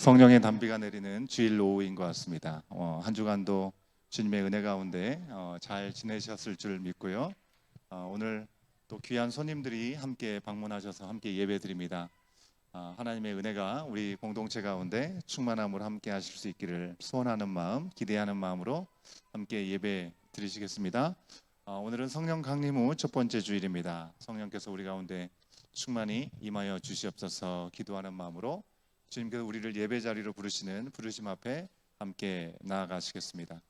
성령의 단비가 내리는 주일 오후인 것 같습니다. 한 주간도 주님의 은혜 가운데 잘 지내셨을 줄 믿고요. 오늘 또 귀한 손님들이 함께 방문하셔서 함께 예배드립니다. 하나님의 은혜가 우리 공동체 가운데 충만함으로 함께 하실 수 있기를 소원하는 마음, 기대하는 마음으로 함께 예배 드리시겠습니다. 오늘은 성령 강림 후 첫 번째 주일입니다. 성령께서 우리 가운데 충만히 임하여 주시옵소서 기도하는 마음으로 주님께서 우리를 예배 자리로 부르시는 부르심 앞에 함께 나아가시겠습니다.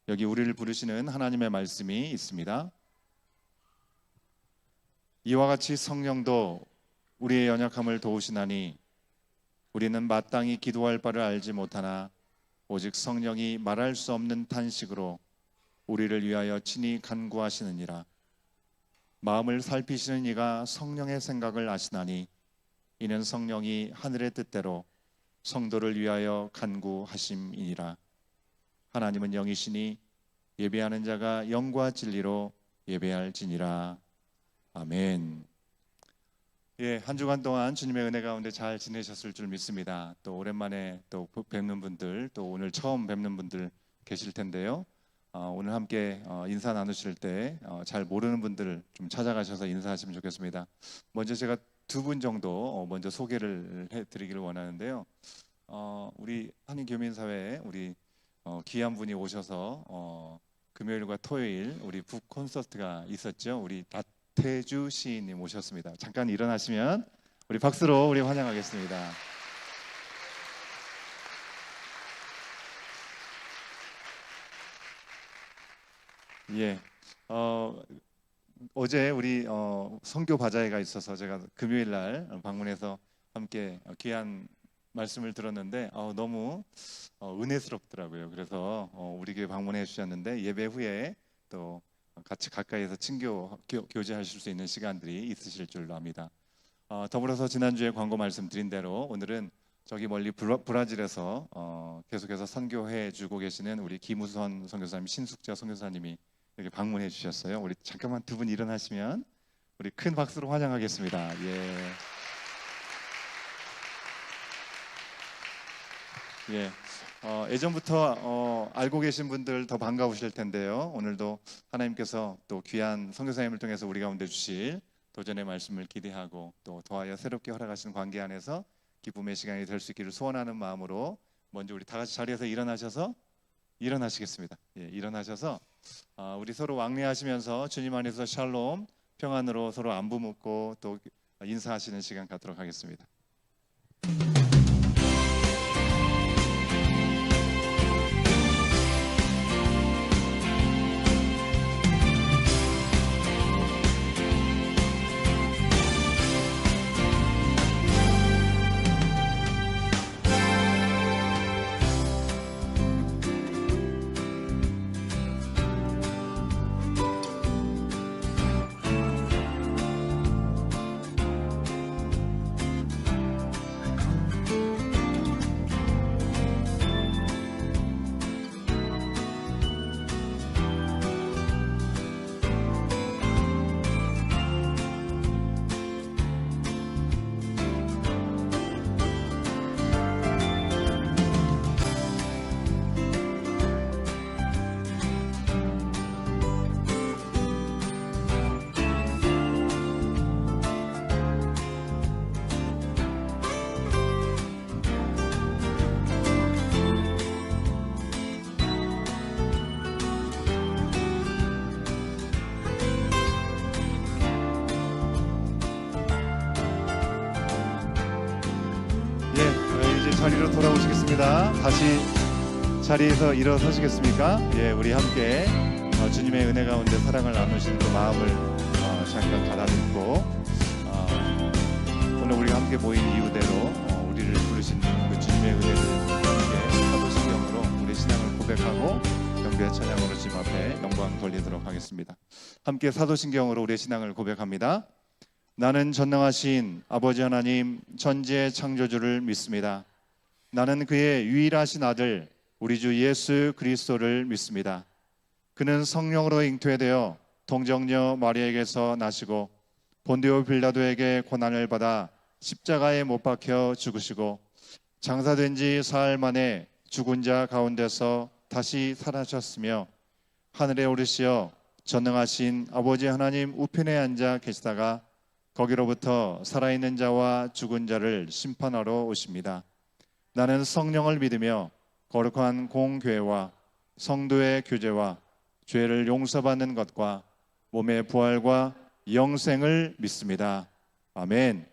여기 우리를 부르시는 하나님의 말씀이 있습니다. 이와 같이 성령도 우리의 연약함을 도우시나니 우리는 마땅히 기도할 바를 알지 못하나 오직 성령이 말할 수 없는 탄식으로 우리를 위하여 친히 간구하시느니라. 마음을 살피시는 이가 성령의 생각을 아시나니 이는 성령이 하늘의 뜻대로 성도를 위하여 간구하심이니라. 하나님은 영이시니 예배하는 자가 영과 진리로 예배할지니라. 아멘. 한 주간 동안 주님의 은혜 가운데 잘 지내셨을 줄 믿습니다. 또 오랜만에 또 뵙는 분들, 또 오늘 처음 뵙는 분들 계실 텐데요. 오늘 함께 인사 나누실 때 잘 모르는 분들 좀 찾아가셔서 인사하시면 좋겠습니다. 먼저 제가 두 분 정도 먼저 소개를 해드리기를 원하는데요. 우리 한인교민사회에 우리 귀한 분이 오셔서 금요일과 토요일 우리 북 콘서트가 있었죠. 우리 다태주 시인님 오셨습니다. 잠깐 일어나시면 우리 박수로 우리 환영하겠습니다. 어제 우리 선교 바자회가 있어서 제가 금요일 날 방문해서 함께 귀한 말씀을 들었는데 너무 은혜스럽더라고요. 그래서 우리 교회 방문해 주셨는데 예배 후에 또 같이 가까이에서 친교 교제하실 수 있는 시간들이 있으실 줄로 압니다. 더불어서 지난주에 광고 말씀드린 대로 오늘은 저기 멀리 브라질에서 계속해서 선교해 주고 계시는 우리 김우선 선교사님, 신숙자 선교사님이 여기 방문해 주셨어요. 우리 잠깐만 두 분 일어나시면 우리 큰 박수로 환영하겠습니다. 예전부터 알고 계신 분들 더 반가우실 텐데요. 오늘도 하나님께서 또 귀한 선교사님을 통해서 우리 가운데 주실 도전의 말씀을 기대하고 또 더하여 새롭게 허락하신 관계 안에서 기쁨의 시간이 될 수 있기를 소원하는 마음으로 먼저 우리 다 같이 자리에서 일어나시겠습니다. 일어나셔서 우리 서로 왕래하시면서 주님 안에서 샬롬, 평안으로 서로 안부 묻고 또 인사하시는 시간 갖도록 하겠습니다. 자리로 돌아오시겠습니다. 다시 자리에서 일어서시겠습니까? 우리 함께 주님의 은혜 가운데 사랑을 나누시는 그 마음을 잠깐 가다듬고 오늘 우리가 함께 모인 이유대로 우리를 부르신 그 주님의 은혜를 함께 사도신경으로 우리 신앙을 고백하고 경배의 찬양으로 주님 앞에 영광 돌리도록 하겠습니다. 함께 사도신경으로 우리의 신앙을 고백합니다. 나는 전능하신 아버지 하나님 천지의 창조주를 믿습니다. 나는 그의 유일하신 아들 우리 주 예수 그리스도를 믿습니다. 그는 성령으로 잉태되어 동정녀 마리아에게서 나시고 본디오 빌라도에게 고난을 받아 십자가에 못 박혀 죽으시고 장사된 지 사흘 만에 죽은 자 가운데서 다시 살아나셨으며 하늘에 오르시어 전능하신 아버지 하나님 우편에 앉아 계시다가 거기로부터 살아있는 자와 죽은 자를 심판하러 오십니다. 나는 성령을 믿으며 거룩한 공교회와 성도의 교제와 죄를 용서받는 것과 몸의 부활과 영생을 믿습니다. 아멘.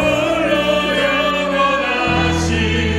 홀로 영원하신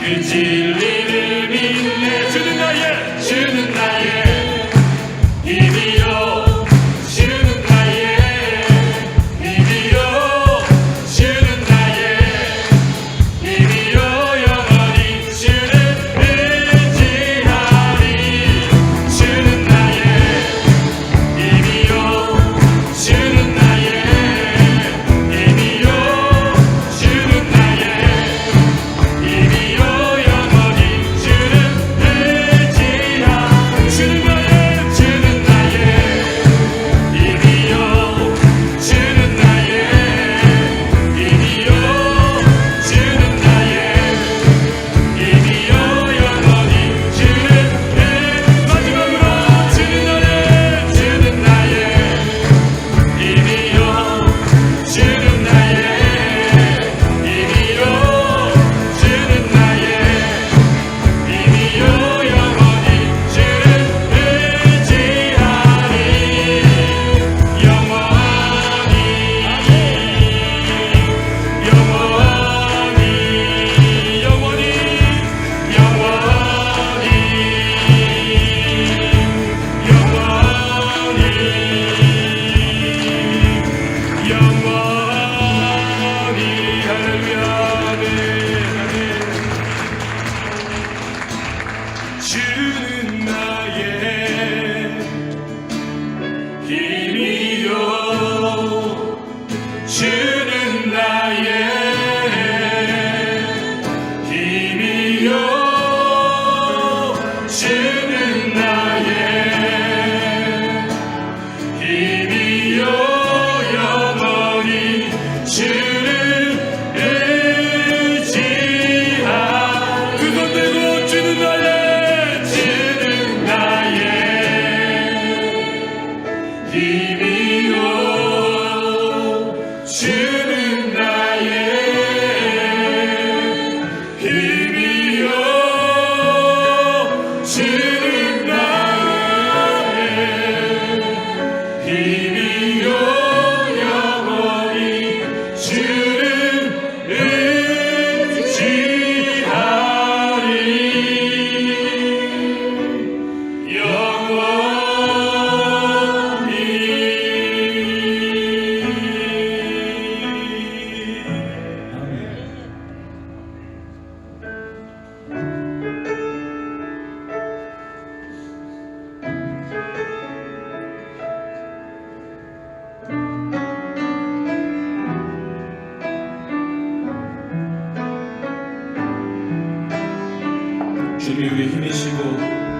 그 진리를 믿네. 주는 나의 힘이요, 주는 나의 힘이요, 주는 나의 힘이요, 영원히 주를 의지하리. 주는 나의 힘이요, 주는 나의 힘이요, 주는 나의 힘이요, 영원히 주를 의지하리. 주는 나의 힘이요, 주는 나의 힘이요, 주는 나의 힘이요, 영원히 주를 마지막으로 주는 나의 힘이요, 주는 나의 힘이요, 주는 나의 힘이요, 영원히 주를 의지하리. 영원히 할렐루야. 아멘. 주는 나의 힘이요, 주는 나의 힘이요, 주는 나의 힘이요, 영원히 주를 의지하. 두 손 들고 주는 나의 힘이요, 주는 나의 힘이요, 주는 나의 힘이요, 영원히 주를 의지하리. 주님이 우리 힘이시고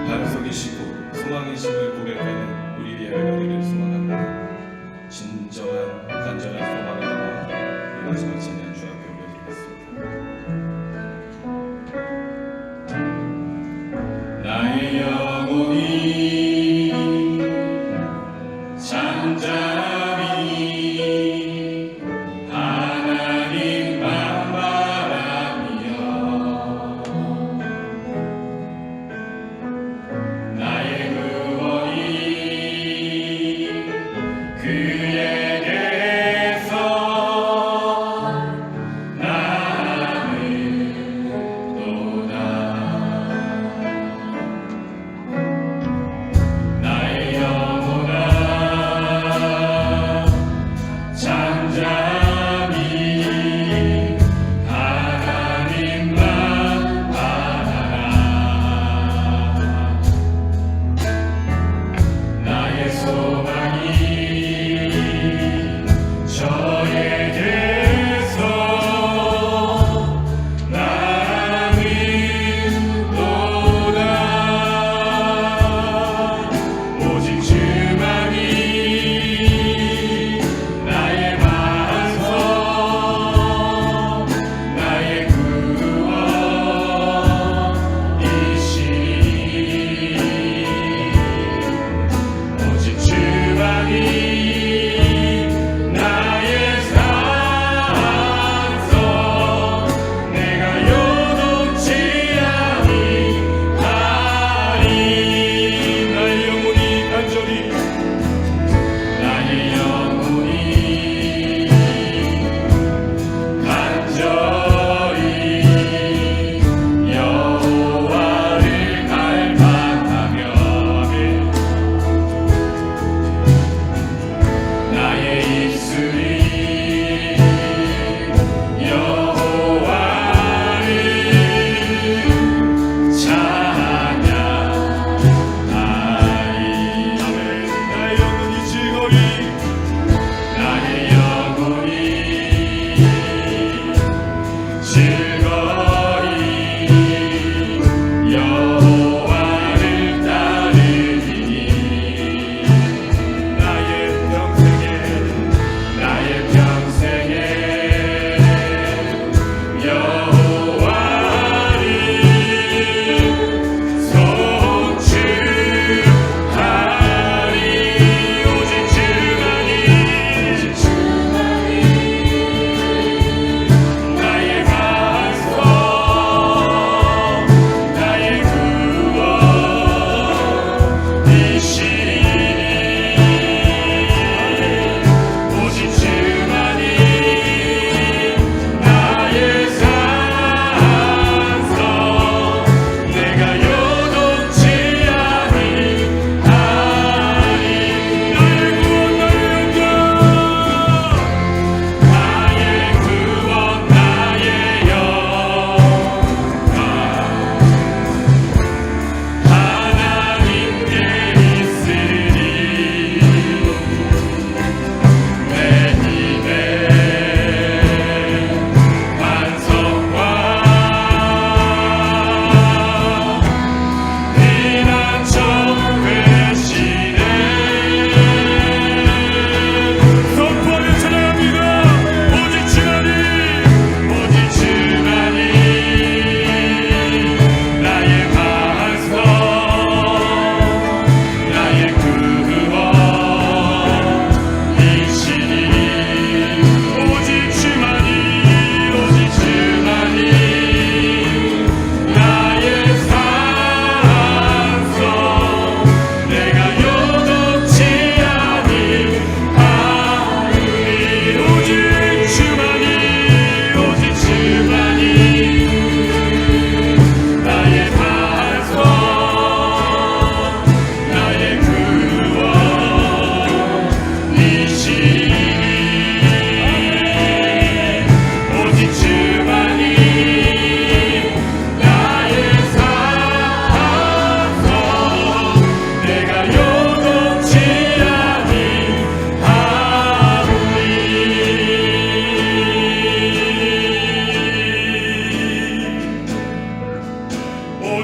반석이시고 소망이심을 고백하는 우리 예배가 되기를 소망합니다. 진정한 간절한 소망을 담아 이 마지막 찬양 주 앞에 올려드리겠습니다. 나의 영혼이 잠잠히 하나님만 바라며 나의 구원이 그에게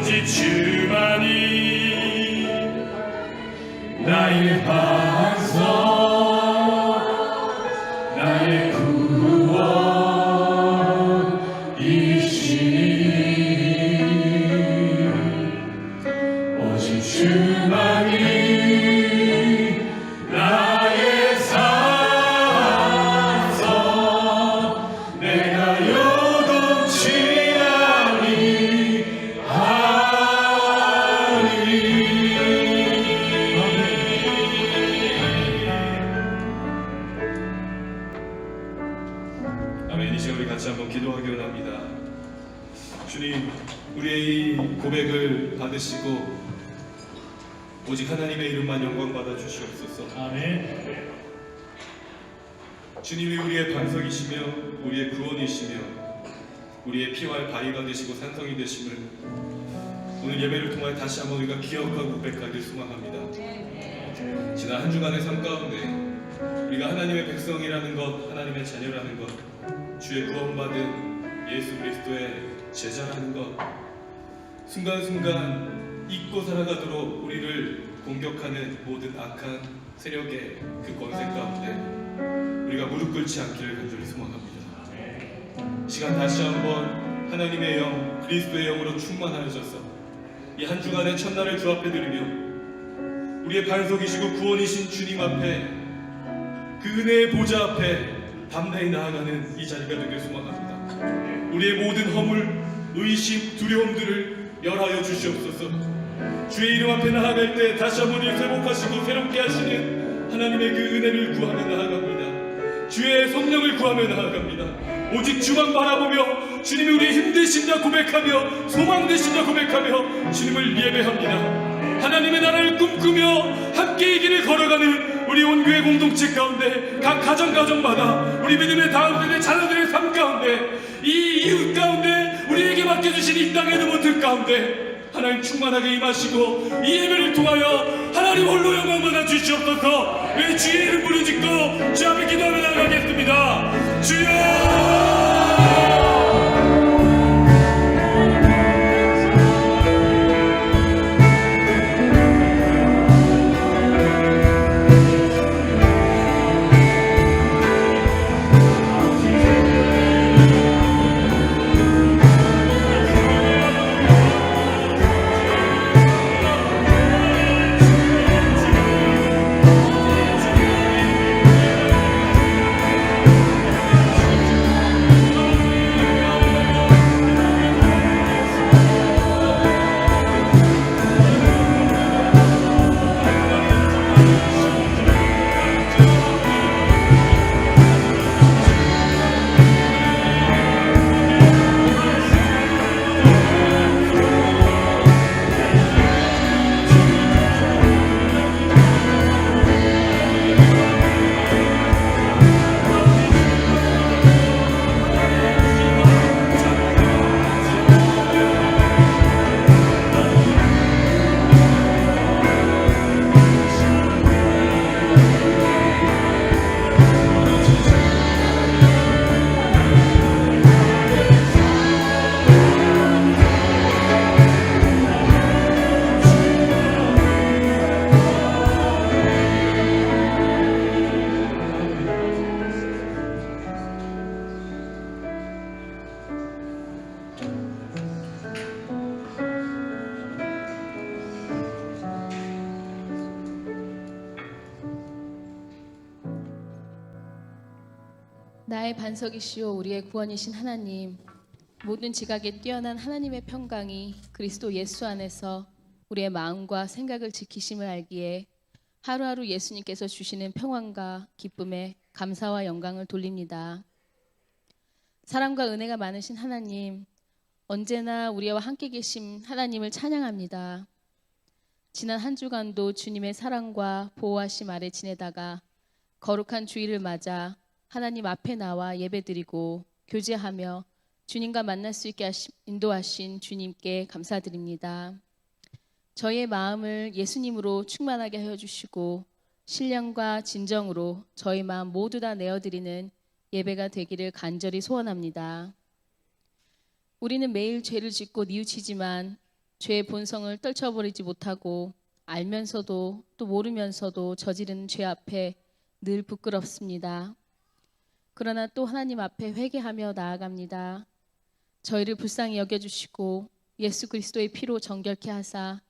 오직 주만이 나의 반석 나의 구원이시니 오직 주만이 나의 산성 내가 요동치 아멘. 이 시간 우리 같이 한번 기도하기 원합니다. 주님, 우리의 이 고백을 받으시고 오직 하나님의 이름만 영광 받아 주시옵소서. 아멘. 주님이 우리의 반석이시며 우리의 구원이시며 우리의 피와 바위가 되시고 산성이 되심을 오늘 예배를 통해 다시 한번 우리가 기억하고 고백하길 소망합니다. 지난 한 주간의 삶 가운데 우리가 하나님의 백성이라는 것, 하나님의 자녀라는 것, 주의 구원받은 예수 그리스도의 제자라는 것, 순간순간 잊고 살아가도록 우리를 공격하는 모든 악한 세력의 그 권세 가운데 우리가 무릎 꿇지 않기를 간절히 소망합니다. 시간 다시 한번 하나님의 영, 그리스도의 영으로 충만하셔서 이 한 주간의 첫날을 주 앞에 드리며 우리의 반석이시고 구원이신 주님 앞에 그 은혜의 보좌 앞에 담대히 나아가는 이 자리가 되길 소망합니다. 우리의 모든 허물, 의심, 두려움들을 멸하여 주시옵소서. 주의 이름 앞에 나아갈 때 다시 한번 회복하시고 새롭게 하시는 하나님의 그 은혜를 구하며 나아갑니다. 주의 성령을 구하며 나아갑니다. 오직 주만 바라보며 주님이 우리의 힘 되신다 고백하며 소망 되신다 고백하며 주님을 예배합니다. 하나님의 나라를 꿈꾸며 함께 이 길을 걸어가는 우리 온교회 공동체 가운데 각 가정마다 우리 믿음의 다음 세대 자녀들의 삶 가운데 이 이웃 가운데 우리에게 맡겨주신 이 땅의 모든 가운데 하나님 충만하게 임하시고 이 예배를 통하여 하나님 홀로 영광 받아 주시옵소서. 왜 주의 이름 부르짖고 주 앞에 기도하며 나가겠습니다. 주여 나의 반석이시오 우리의 구원이신 하나님, 모든 지각에 뛰어난 하나님의 평강이 그리스도 예수 안에서 우리의 마음과 생각을 지키심을 알기에 하루하루 예수님께서 주시는 평안과 기쁨에 감사와 영광을 돌립니다. 사랑과 은혜가 많으신 하나님, 언제나 우리와 함께 계신 하나님을 찬양합니다. 지난 한 주간도 주님의 사랑과 보호하심 아래 지내다가 거룩한 주일을 맞아 하나님 앞에 나와 예배드리고 교제하며 주님과 만날 수 있게 인도하신 주님께 감사드립니다. 저희의 마음을 예수님으로 충만하게 하여 주시고 신령과 진정으로 저희 마음 모두 다 내어드리는 예배가 되기를 간절히 소원합니다. 우리는 매일 죄를 짓고 뉘우치지만 죄의 본성을 떨쳐버리지 못하고 알면서도 또 모르면서도 저지르는 죄 앞에 늘 부끄럽습니다. 그러나 또 하나님 앞에 회개하며 나아갑니다. 저희를 불쌍히 여겨주시고 예수 그리스도의 피로 정결케 하사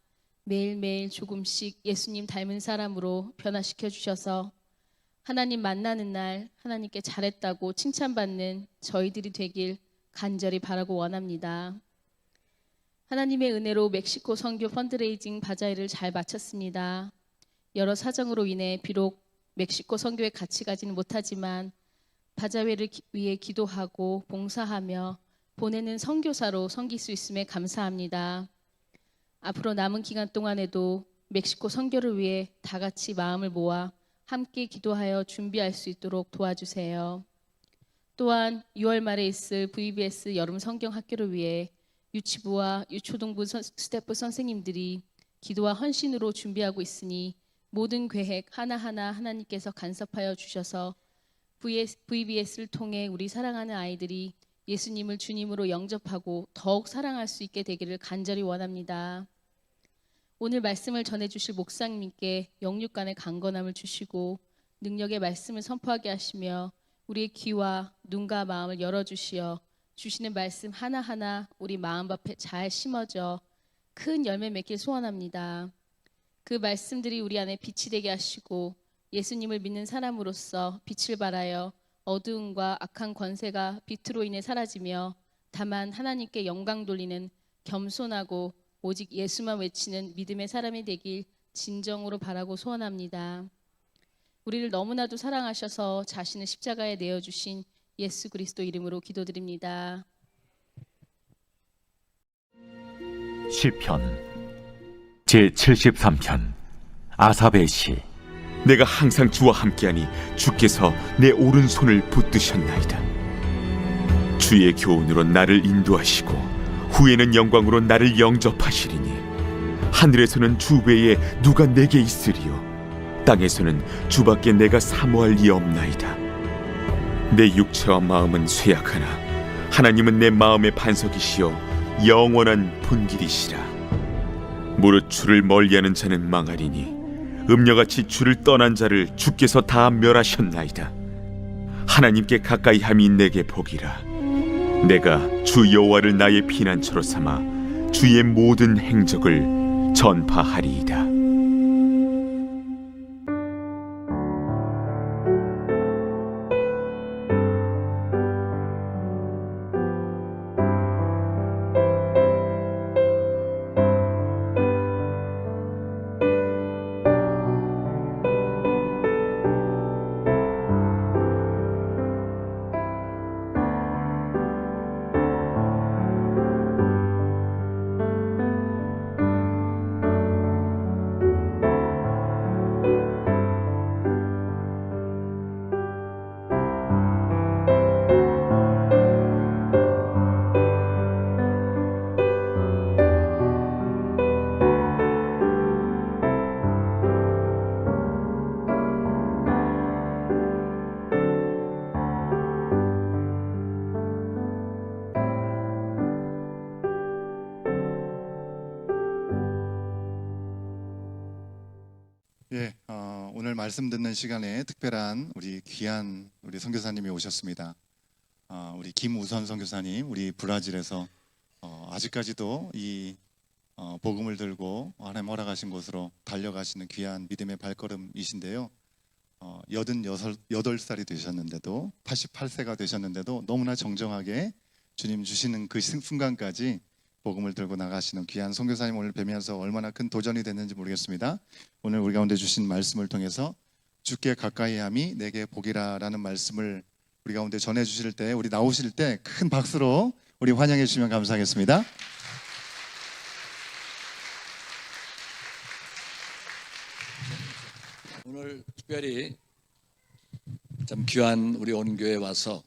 매일매일 조금씩 예수님 닮은 사람으로 변화시켜 주셔서 하나님 만나는 날 하나님께 잘했다고 칭찬받는 저희들이 되길 간절히 바라고 원합니다. 하나님의 은혜로 멕시코 선교 펀드레이징 바자회를 잘 마쳤습니다. 여러 사정으로 인해 비록 멕시코 선교에 같이 가지는 못하지만 바자회를 위해 기도하고 봉사하며 보내는 선교사로 섬길 수 있음에 감사합니다. 앞으로 남은 기간 동안에도 멕시코 선교를 위해 다 같이 마음을 모아 함께 기도하여 준비할 수 있도록 도와주세요. 또한 6월 말에 있을 VBS 여름 성경 학교를 위해 유치부와 유초등부 스태프 선생님들이 기도와 헌신으로 준비하고 있으니 모든 계획 하나하나 하나님께서 간섭하여 주셔서 VBS를 통해 우리 사랑하는 아이들이 예수님을 주님으로 영접하고 더욱 사랑할 수 있게 되기를 간절히 원합니다. 오늘 말씀을 전해주실 목사님께 영육간의 강건함을 주시고 능력의 말씀을 선포하게 하시며 우리의 귀와 눈과 마음을 열어주시어 주시는 말씀 하나하나 우리 마음 앞에 잘 심어져 큰 열매 맺길 소원합니다. 그 말씀들이 우리 안에 빛이 되게 하시고 예수님을 믿는 사람으로서 빛을 발하여 어두움과 악한 권세가 빛으로 인해 사라지며 다만 하나님께 영광 돌리는 겸손하고 오직 예수만 외치는 믿음의 사람이 되길 진정으로 바라고 소원합니다. 우리를 너무나도 사랑하셔서 자신을 십자가에 내어주신 예수 그리스도 이름으로 기도드립니다. 시편 제73편 아삽의 시. 내가 항상 주와 함께하니 주께서 내 오른손을 붙드셨나이다. 주의 교훈으로 나를 인도하시고 후에는 영광으로 나를 영접하시리니 하늘에서는 주 외에 누가 내게 있으리요 땅에서는 주밖에 내가 사모할 리 없나이다. 내 육체와 마음은 쇠약하나 하나님은 내 마음의 반석이시여 영원한 분길이시라. 무릇 주를 멀리하는 자는 망하리니 음녀같이 주를 떠난 자를 주께서 다 멸하셨나이다. 하나님께 가까이 함이 내게 복이라. 내가 주 여호와를 나의 피난처로 삼아 주의 모든 행적을 전파하리이다. 오늘 말씀 듣는 시간에 특별한 우리 귀한 우리 선교사님이 오셨습니다. 우리 김우선 선교사님, 우리 브라질에서 아직까지도 이 복음을 들고 하나님 허락하신 곳으로 달려가시는 귀한 믿음의 발걸음이신데요. 88살이 되셨는데도 88세가 되셨는데도 너무나 정정하게 주님 주시는 그 순간까지 복음을 들고 나가시는 귀한 선교사님 오늘 뵈면서 얼마나 큰 도전이 됐는지 모르겠습니다. 오늘 우리 가운데 주신 말씀을 통해서 주께 가까이함이 내게 복이라라는 말씀을 우리 가운데 전해주실 때, 우리 나오실 때 큰 박수로 우리 환영해 주시면 감사하겠습니다. 오늘 특별히 참 귀한 우리 온교에 와서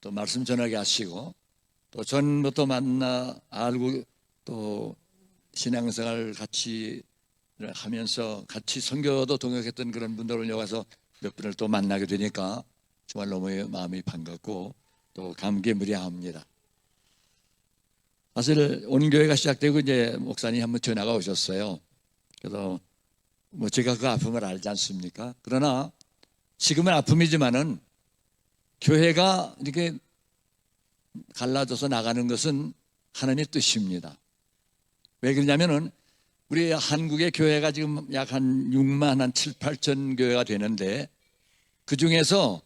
또 말씀 전하게 하시고 또 전부터 만나 알고 또 신앙생활 같이 하면서 같이 선교도 동역했던 그런 분들을 여기 와서 몇 분을 또 만나게 되니까 정말 너무 마음이 반갑고 또 감개무량합니다. 사실 온교회가 시작되고 이제 목사님 한번 전화가 오셨어요. 그래서 뭐 제가 그 아픔을 알지 않습니까? 그러나 지금은 아픔이지만은 교회가 이렇게 갈라져서 나가는 것은 하나님의 뜻입니다. 왜 그러냐면은 우리 한국의 교회가 지금 약 한 6만 한 7, 8천 교회가 되는데 그 중에서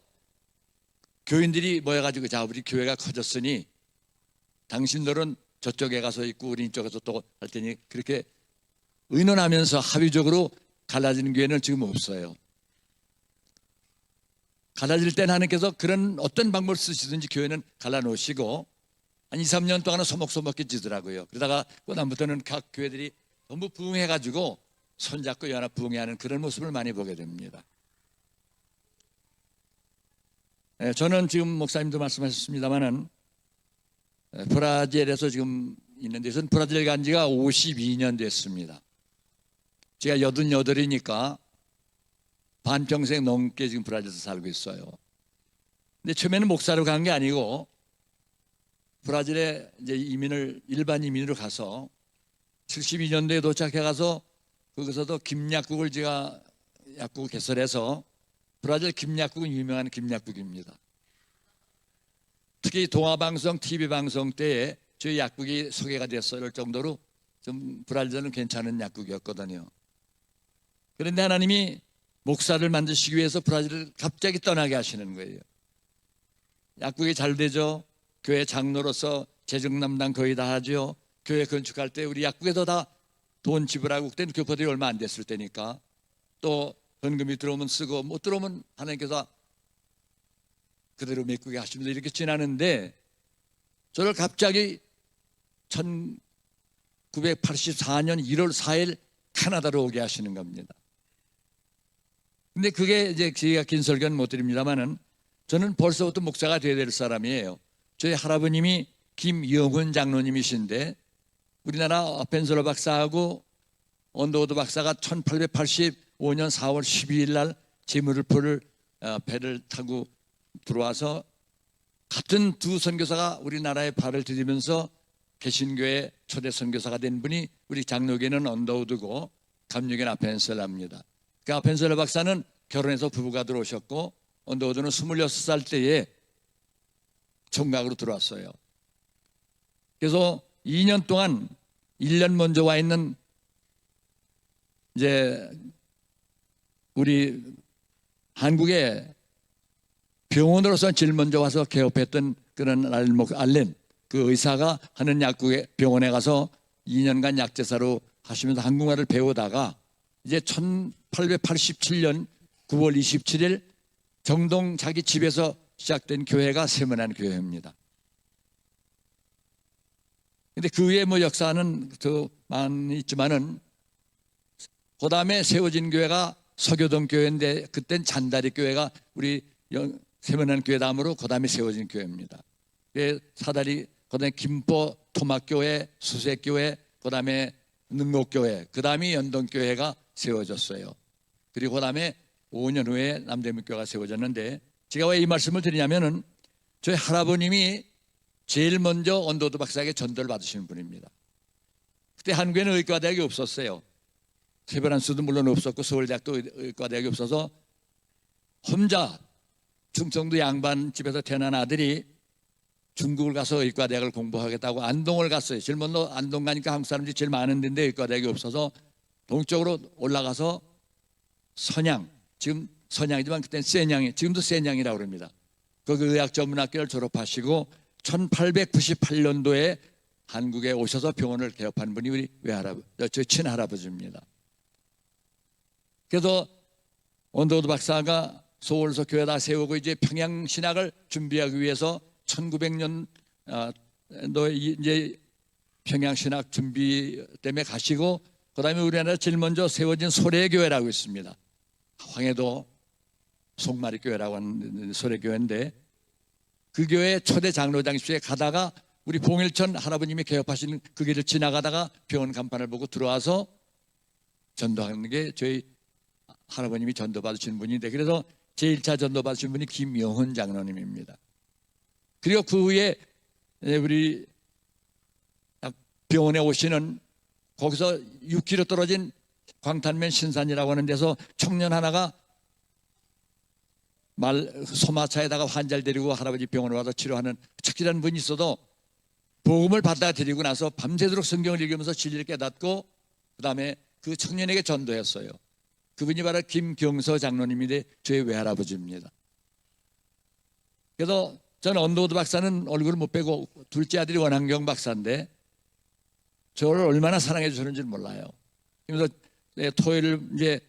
교인들이 모여가지고 자 우리 교회가 커졌으니 당신들은 저쪽에 가서 있고 우리 이쪽에서 또 할 테니 그렇게 의논하면서 합의적으로 갈라지는 교회는 지금 없어요. 갈라질 때는 하나님께서 그런 어떤 방법을 쓰시든지 교회는 갈라놓으시고 한 2, 3년 동안은 소목소목해 지더라고요. 그러다가 그다음부터는 각 교회들이 전부 부흥해가지고 손잡고 연합 부흥회하는 그런 모습을 많이 보게 됩니다. 저는 지금 목사님도 말씀하셨습니다마는 브라질에서 지금 있는 데서는 브라질 간 지가 52년 됐습니다. 제가 88이니까 반평생 넘게 지금 브라질에서 살고 있어요. 근데 처음에는 목사로 간 게 아니고 브라질에 이제 일반 이민으로 가서 72년도에 도착해 가서 거기서도 김약국을 제가 약국을 개설해서 브라질 김약국은 유명한 김약국입니다. 특히 동아방송, TV방송 때에 저희 약국이 소개가 됐을 정도로 좀 브라질은 괜찮은 약국이었거든요. 그런데 하나님이 목사를 만드시기 위해서 브라질을 갑자기 떠나게 하시는 거예요. 약국이 잘 되죠. 교회 장로로서 재정 담당 거의 다 하죠. 교회 건축할 때 우리 약국에도 다 돈 지불하고 그때는 교포들이 얼마 안 됐을 때니까 또 헌금이 들어오면 쓰고 못 들어오면 하나님께서 그대로 메꾸게 하시면서 이렇게 지나는데 저를 갑자기 1984년 1월 4일 캐나다로 오게 하시는 겁니다. 근데 그게 이제 제가 긴 설교는 못 드립니다만은 저는 벌써부터 목사가 되어야 될 사람이에요. 저희 할아버님이 김영훈 장로님이신데 우리나라 펜슬러 박사하고 언더우드 박사가 1885년 4월 12일 날 제물포를 배를 타고 들어와서 같은 두 선교사가 우리나라에 발을 디디면서 개신교의 초대 선교사가 된 분이 우리 장로교는 언더우드고 감리교는 아펜셀러입니다. 그 아펜셀러 박사는 결혼해서 부부가 들어오셨고 언더우드는 26살 때에 총각으로 들어왔어요. 그래서 2년 동안 1년 먼저 와 있는 이제 우리 한국에 병원으로서 제일 먼저 와서 개업했던 그런 알렌 그 의사가 하는 약국에 병원에 가서 2년간 약제사로 하시면서 한국말을 배우다가 이제 1887년 9월 27일 정동 자기 집에서 시작된 교회가 세문안 교회입니다. 근데 그 외에 뭐 역사는 더 많이 있지만은 그 다음에 세워진 교회가 서교동 교회인데 그땐 잔다리 교회가 우리 세문안 교회 다음으로 그 다음에 세워진 교회입니다. 사다리, 그 다음에 김포 토막교회, 수색교회, 그 다음에 능곡교회, 그 다음에 연동교회가 세워졌어요. 그리고 그 다음에 5년 후에 남대문교회가 세워졌는데 제가 왜 이 말씀을 드리냐면은 저희 할아버님이 제일 먼저 언더우드 박사에게 전도를 받으시는 분입니다. 그때 한국에는 의과대학이 없었어요. 세브란스도 물론 없었고 서울대학도 의과대학이 없어서 혼자 충청도 양반 집에서 태어난 아들이 중국을 가서 의과대학을 공부하겠다고 안동을 갔어요. 제일 먼저 안동 가니까 한국 사람들이 제일 많은 데인데 의과대학이 없어서 동쪽으로 올라가서 선양, 지금 선양이지만 그때는 세냥이, 지금도 세냥이라고 그럽니다. 거기 의학전문학교를 졸업하시고 1898년도에 한국에 오셔서 병원을 개업한 분이 우리 저희 친할아버지입니다. 그래서 언더우드 박사가 서울서 교회다 세우고 이제 평양 신학을 준비하기 위해서 1900년도에 이제 평양 신학 준비 때문에 가시고 그다음에 우리나라 제일 먼저 세워진 소래교회라고 있습니다. 황해도 송마리 교회라고 하는 소래교회인데 그 교회 초대 장로장실에 가다가 우리 봉일천 할아버님이 개업하시는 그 길을 지나가다가 병원 간판을 보고 들어와서 전도하는 게 저희 할아버님이 전도받으신 분인데 그래서 제1차 전도받으신 분이 김영훈 장로님입니다. 그리고 그 후에 우리 약 병원에 오시는 거기서 6km 떨어진 광탄면 신산이라고 하는 데서 청년 하나가 소마차에다가 환자를 데리고 할아버지 병원에 와서 치료하는 척실한 분이 있어도 복음을 받아 드리고 나서 밤새도록 성경을 읽으면서 진리를 깨닫고 그 다음에 그 청년에게 전도했어요. 그분이 바로 김경서 장로님인데 저희 외할아버지입니다. 그래서 저는 언더우드 박사는 얼굴을 못 빼고 둘째 아들이 원한경 박사인데 저를 얼마나 사랑해 주셨는지 몰라요. 그래서 토요일 이제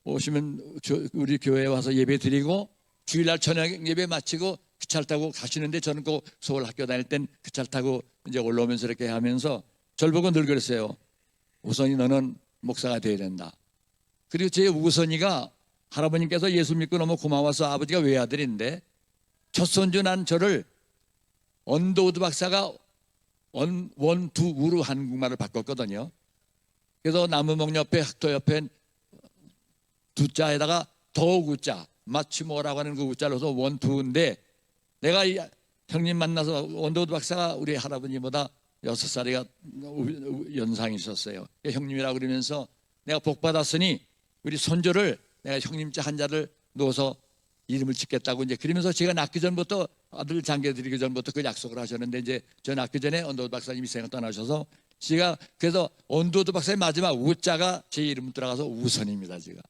오시면 우리 교회에 와서 예배 드리고 주일날 저녁 예배 마치고 기차를 타고 가시는데 저는 꼭 서울 학교 다닐 땐 기차를 타고 이제 올라오면서 이렇게 하면서 저를 보고 늘 그랬어요. 우선이 너는 목사가 돼야 된다. 그리고 제 우선이가 할아버님께서 예수 믿고 너무 고마워서 아버지가 외아들인데 첫 손주 난 저를 언더우드 박사가 원투우로 한국말을 바꿨거든요. 그래서 나무목 옆에 학도 옆에 두자에다가 더우구자 마치모라고 하는 그 우자를 넣어서 원투인데 내가 이 형님 만나서 언더우드 박사가 우리 할아버님보다 6살이가 연상이 있었어요. 형님이라고 그러면서 내가 복 받았으니 우리 손주를 내가 형님자 한자를 넣어서 이름을 짓겠다고 이제 그러면서 제가 낳기 전부터 아들 장계 드리기 전부터 그 약속을 하셨는데 이제 저 낳기 전에 언더우드 박사님이 생을 떠나셔서 제가 그래서 언더우드 박사의 마지막 우자가 제 이름 들어가서 우선입니다. 제가.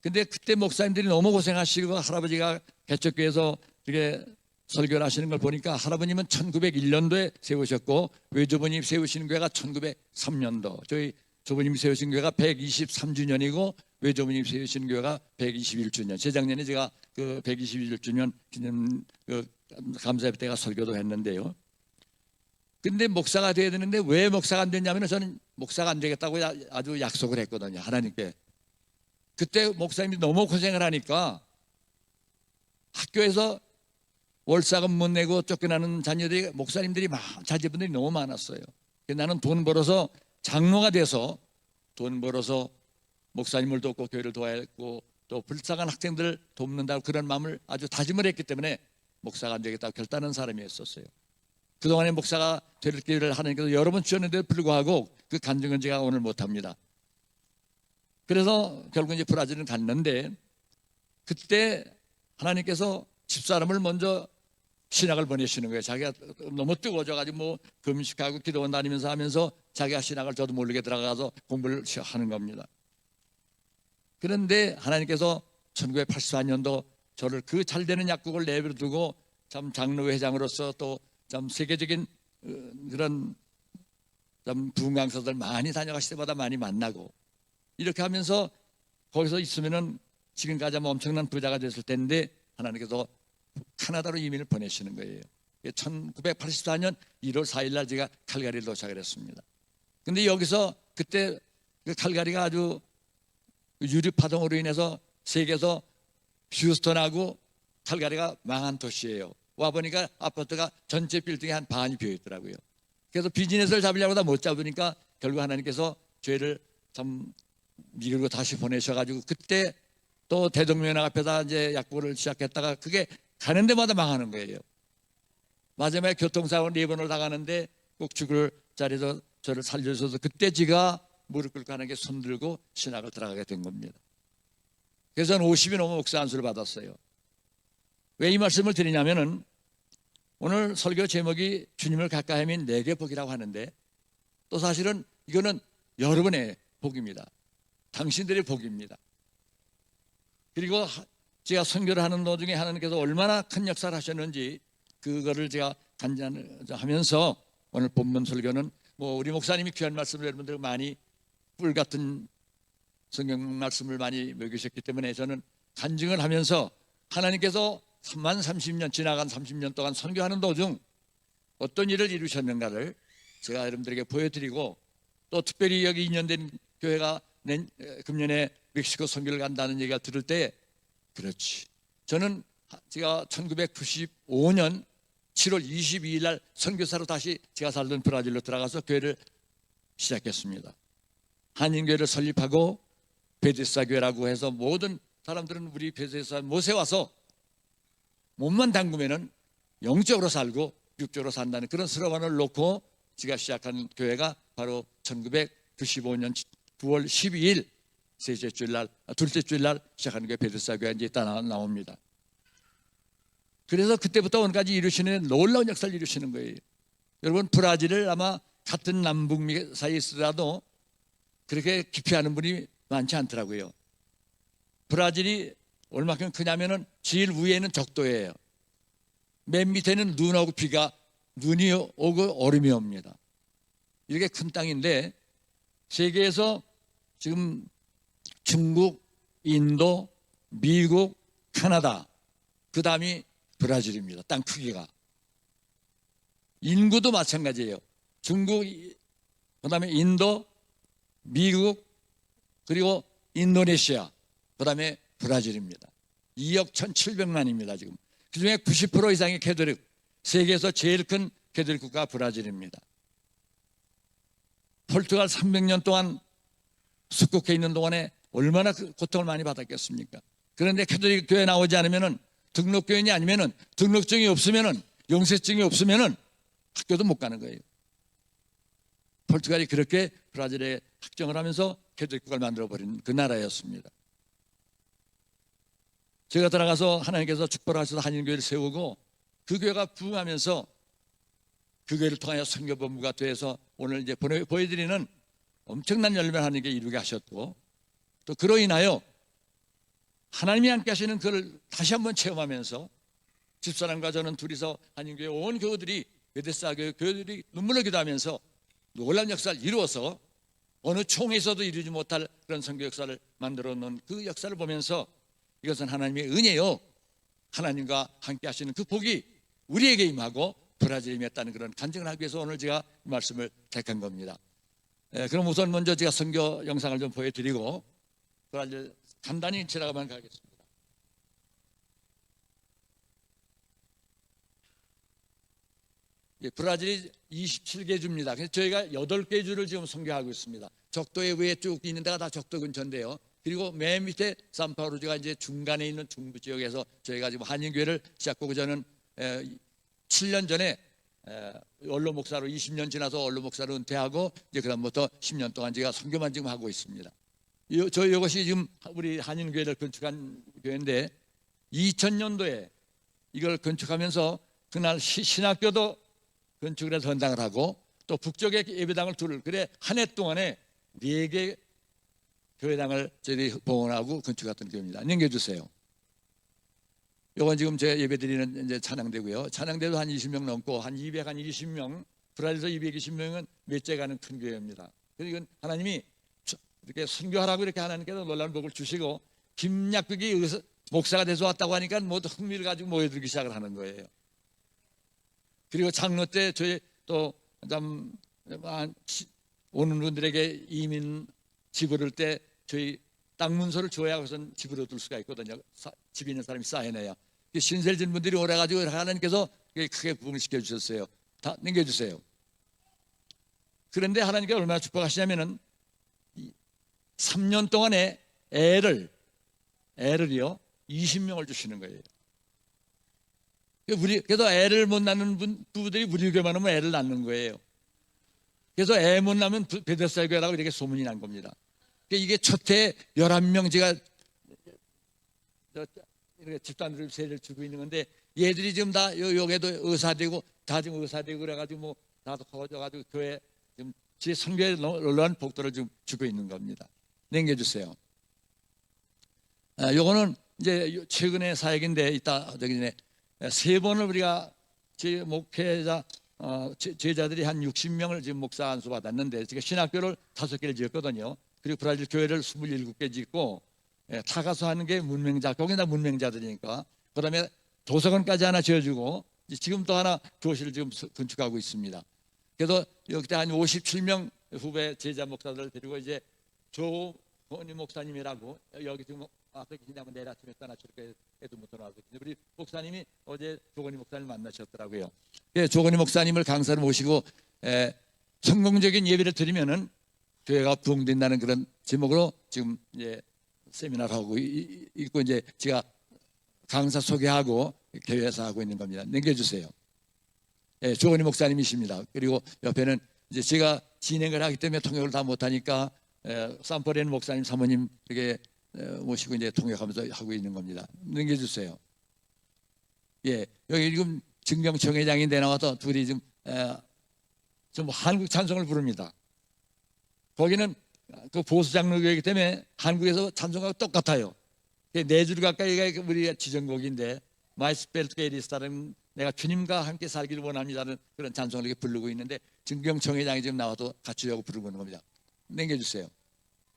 근데 그때 목사님들이 너무 고생하시고 할아버지가 개척교회에서 이렇게 설교를 하시는 걸 보니까 할아버님은 1901년도에 세우셨고 외조부님 세우시는 교회가 1903년도 저희 조부님 세우신 교회가 123주년이고 외조부님 세우신 교회가 121주년 재작년에 제가 그 121주년 기념 그 감사회 때가 설교도 했는데요. 근데 목사가 돼야 되는데 왜 목사가 안 됐냐면 저는 목사가 안 되겠다고 아주 약속을 했거든요. 하나님께. 그때 목사님이 너무 고생을 하니까 학교에서 월사금 못 내고 쫓겨나는 자녀들이 목사님들이 자제분들이 너무 많았어요. 나는 돈 벌어서 장로가 돼서 돈 벌어서 목사님을 돕고 교회를 도와야 했고 또 불쌍한 학생들을 돕는다고 그런 마음을 아주 다짐을 했기 때문에 목사가 안 되겠다고 결단한 사람이었어요. 그동안에 목사가 될 기회를 하나님께서 여러 번 주셨는데도 불구하고 그 간증은 제가 오늘 못합니다. 그래서 결국 이제 브라질을 갔는데 그때 하나님께서 집사람을 먼저 신학을 보내시는 거예요. 자기가 너무 뜨거워져가지고 뭐 금식하고 기도원 다니면서 하면서 자기가 신학을 저도 모르게 들어가서 공부를 하는 겁니다. 그런데 하나님께서 1984년도 저를 그 잘되는 약국을 내버려두고 참 장로회 회장으로서 또 참 세계적인 그런 참 부흥강사들 많이 다녀가실 때마다 많이 만나고 이렇게 하면서 거기서 있으면은 지금까지 하면 엄청난 부자가 됐을 텐데 하나님께서 카나다로 이민을 보내시는 거예요. 1984년 1월 4일 날 제가 칼가리를 도착을 했습니다. 근데 여기서 그때 그 칼가리가 아주 유류 파동으로 인해서 세계에서 휴스턴하고 칼가리가 망한 도시예요. 와 보니까 아파트가 전체 빌딩이 한 반이 비어 있더라고요. 그래서 비즈니스를 잡으려고 다 못 잡으니까 결국 하나님께서 저희를 참 미국으로 다시 보내셔가지고 그때 또 대동면학 앞에다 이제 약국을 시작했다가 그게 가는 데마다 망하는 거예요. 마지막에 교통사고 4번을 당하는데 꼭 죽을 자리에서 저를 살려줘서 그때 제가 무릎 꿇고 하나님께 손들고 신학을 들어가게 된 겁니다. 그래서 저는 50이 넘은 목사 안수를 받았어요. 왜 이 말씀을 드리냐면은 오늘 설교 제목이 주님을 가까이 하면 내게 복이라고 하는데 또 사실은 이거는 여러분의 복입니다. 당신들의 복입니다. 그리고 제가 선교를 하는 도중에 하나님께서 얼마나 큰 역사를 하셨는지 그거를 제가 간증하면서 오늘 본문 설교는 뭐 우리 목사님이 귀한 말씀을 여러분들 많이 뿔 같은 성경 말씀을 많이 먹이셨기 때문에 저는 간증을 하면서 하나님께서 30년 지나간 30년 동안 선교하는 도중 어떤 일을 이루셨는가를 제가 여러분들에게 보여드리고 또 특별히 여기 2년 된 교회가 금년에 멕시코 선교를 간다는 얘기가 들을 때 그렇지. 저는 제가 1995년 7월 22일 날 선교사로 다시 제가 살던 브라질로 들어가서 교회를 시작했습니다. 한인교회를 설립하고 베데스다 교회라고 해서 모든 사람들은 우리 베데스다 못에 와서 몸만 담그면은 영적으로 살고 육적으로 산다는 그런 슬로건을 놓고 제가 시작한 교회가 바로 1995년 9월 12일 셋째 주일날, 둘째 주일날 시작하는 게 베드스다 교회가 이제 나옵니다. 그래서 그때부터 오늘까지 이루시는 놀라운 역사를 이루시는 거예요. 여러분, 브라질을 아마 같은 남북미 사이에 있더라도 그렇게 깊이 아는 분이 많지 않더라고요. 브라질이 얼마큼 크냐면은 제일 위에는 적도예요. 맨 밑에는 눈하고 비가, 눈이 오고 얼음이 옵니다. 이렇게 큰 땅인데 세계에서 지금 중국, 인도, 미국, 캐나다, 그 다음이 브라질입니다. 땅 크기가. 인구도 마찬가지예요. 중국, 그 다음에 인도, 미국, 그리고 인도네시아, 그 다음에 브라질입니다. 2억 1,700만입니다. 지금 그중에 90% 이상이 캐톨릭, 세계에서 제일 큰 캐톨릭 국가 브라질입니다. 포르투갈 300년 동안 숙국해 있는 동안에 얼마나 고통을 많이 받았겠습니까? 그런데 캐톨릭 교회 나오지 않으면은, 등록교인이 아니면은, 등록증이 없으면은, 영세증이 없으면은 학교도 못 가는 거예요. 포르투갈이 그렇게 브라질에 확정을 하면서 캐톨릭 국가를 만들어버린 그 나라였습니다. 제가 들어가서 하나님께서 축복하셔서 한인교회를 세우고 그 교회가 부흥하면서 그 교회를 통하여 선교본부가 돼서 오늘 이제 보여드리는 엄청난 열매를 하나님께 이루게 하셨고, 또 그로 인하여 하나님이 함께 하시는 그를 다시 한번 체험하면서 집사람과 저는 둘이서 한인교회 온 교우들이, 베데스다 교회 교우들이 눈물로 기도하면서 놀라운 역사를 이루어서 어느 총에서도 이루지 못할 그런 선교 역사를 만들어 놓은 그 역사를 보면서 이것은 하나님의 은혜요, 하나님과 함께 하시는 그 복이 우리에게 임하고 브라질에 임했다는 그런 간증을 하기 위해서 오늘 제가 이 말씀을 택한 겁니다. 그럼 우선 먼저 제가 선교 영상을 좀 보여드리고 브라질 간단히 지나가만 가겠습니다. 브라질이 27개 주입니다. 그래서 저희가 8개 주를 지금 선교하고 있습니다. 적도에 위에 쭉 있는 데가 다 적도 근처인데요. 그리고 맨 밑에 산파우로주가 이제 중간에 있는 중부 지역에서 저희가 지금 한인교회를 시작하고, 저는 7년 전에 원로 목사로 20년 지나서 원로 목사로 은퇴하고 이제 그다음부터 10년 동안 제가 선교만 지금 하고 있습니다. 이것이 지금 우리 한인교회를 건축한 교회인데 2000년도에 이걸 건축하면서 그날 신학교도 건축을 해서 헌당을 하고 또 북쪽에 예배당을 그래 한 해 동안에 4개 교회당을 저희들이 봉헌하고 건축했던 교회입니다. 넘겨주세요. 이건 지금 제 예배드리는 이제 찬양대고요. 찬양대도 한 20명 넘고 한 220명, 브라질에서 220명은 몇째 가는 큰 교회입니다. 그래서 이건 하나님이 이렇게 선교하라고 이렇게 하나님께서 놀라운 복을 주시고, 김약국이 목사가 돼서 왔다고 하니까 모두 흥미를 가지고 모여들기 시작을 하는 거예요. 그리고 장로 때 저희 또 오는 분들에게 이민 집 얻을 때 저희 땅 문서를 줘야 우선 집을 얻을 수가 있거든요. 집 있는 사람이 쌓여내야. 신세를 진 분들이 오래가지고 하나님께서 크게 부흥을 시켜주셨어요. 다 넘겨주세요. 그런데 하나님께서 얼마나 축복하시냐면은 3년 동안에 애를요 20명을 주시는 거예요. 그래서 애를 못 낳는 부부들이 우리 교회만 오면 애를 낳는 거예요. 그래서 애 못 낳으면 베데스다 교회라고 이렇게 소문이 난 겁니다. 이게 첫해 11명 제가 이렇게 집단으로 세를 주고 있는 건데, 얘들이 지금 다 여기에도 의사되고 다 지금 의사되고 그래가지고 뭐 다도 커져가지고 교회 지금 제 선교에 놀라운 복도를 좀 주고 있는 겁니다. 넘겨주세요. 요거는 이제 최근의 사역인데, 이따 저기 전에 3번을 우리가 제 목회자 제자들이 한 60명을 지금 목사 안수 받았는데, 제가 신학교를 5개를 지었거든요. 그리고 브라질 교회를 27개 짓고, 타가서 하는 게 문맹자, 거기다 문맹자들이니까. 그다음에 도서관까지 하나 지어주고, 지금 또 하나 교실을 지금 건축하고 있습니다. 그래서 여기 한 57명 후배 제자 목사들을 데리고 이제 조건희 목사님이라고, 여기 지금 앞에 계시냐면 내일 아침에 떠나실까 해도 못 떠나거든요. 우리 목사님이 어제 조건희 목사님을 만나셨더라고요. 조건희 목사님을 강사로 모시고 성공적인 예배를 드리면은 교회가 부흥된다는 그런 제목으로 지금 이제 세미나를 하고 있고, 이제 제가 강사 소개하고 교회에서 하고 있는 겁니다. 넘겨주세요. 조건희 목사님이십니다. 그리고 옆에는 이제 제가 진행을 하기 때문에 통역을 다 못하니까 산퍼레는 목사님 사모님 이렇게 모시고 이제 통역하면서 하고 있는 겁니다. 넘겨주세요. 예, 여기 지금 증경청회장인데 나와서 둘이 좀 한국 찬송을 부릅니다. 거기는 그 보수 장르교이기 때문에 한국에서 찬송하고 똑같아요. 4줄 가까이가 우리 지정곡인데 마이스펠트게리스타는 내가 주님과 함께 살기를 원합니다는 그런 찬송을 이렇게 부르고 있는데 증경청회장이 지금 나와서 같이 하고 부르는 겁니다. 넘겨주세요.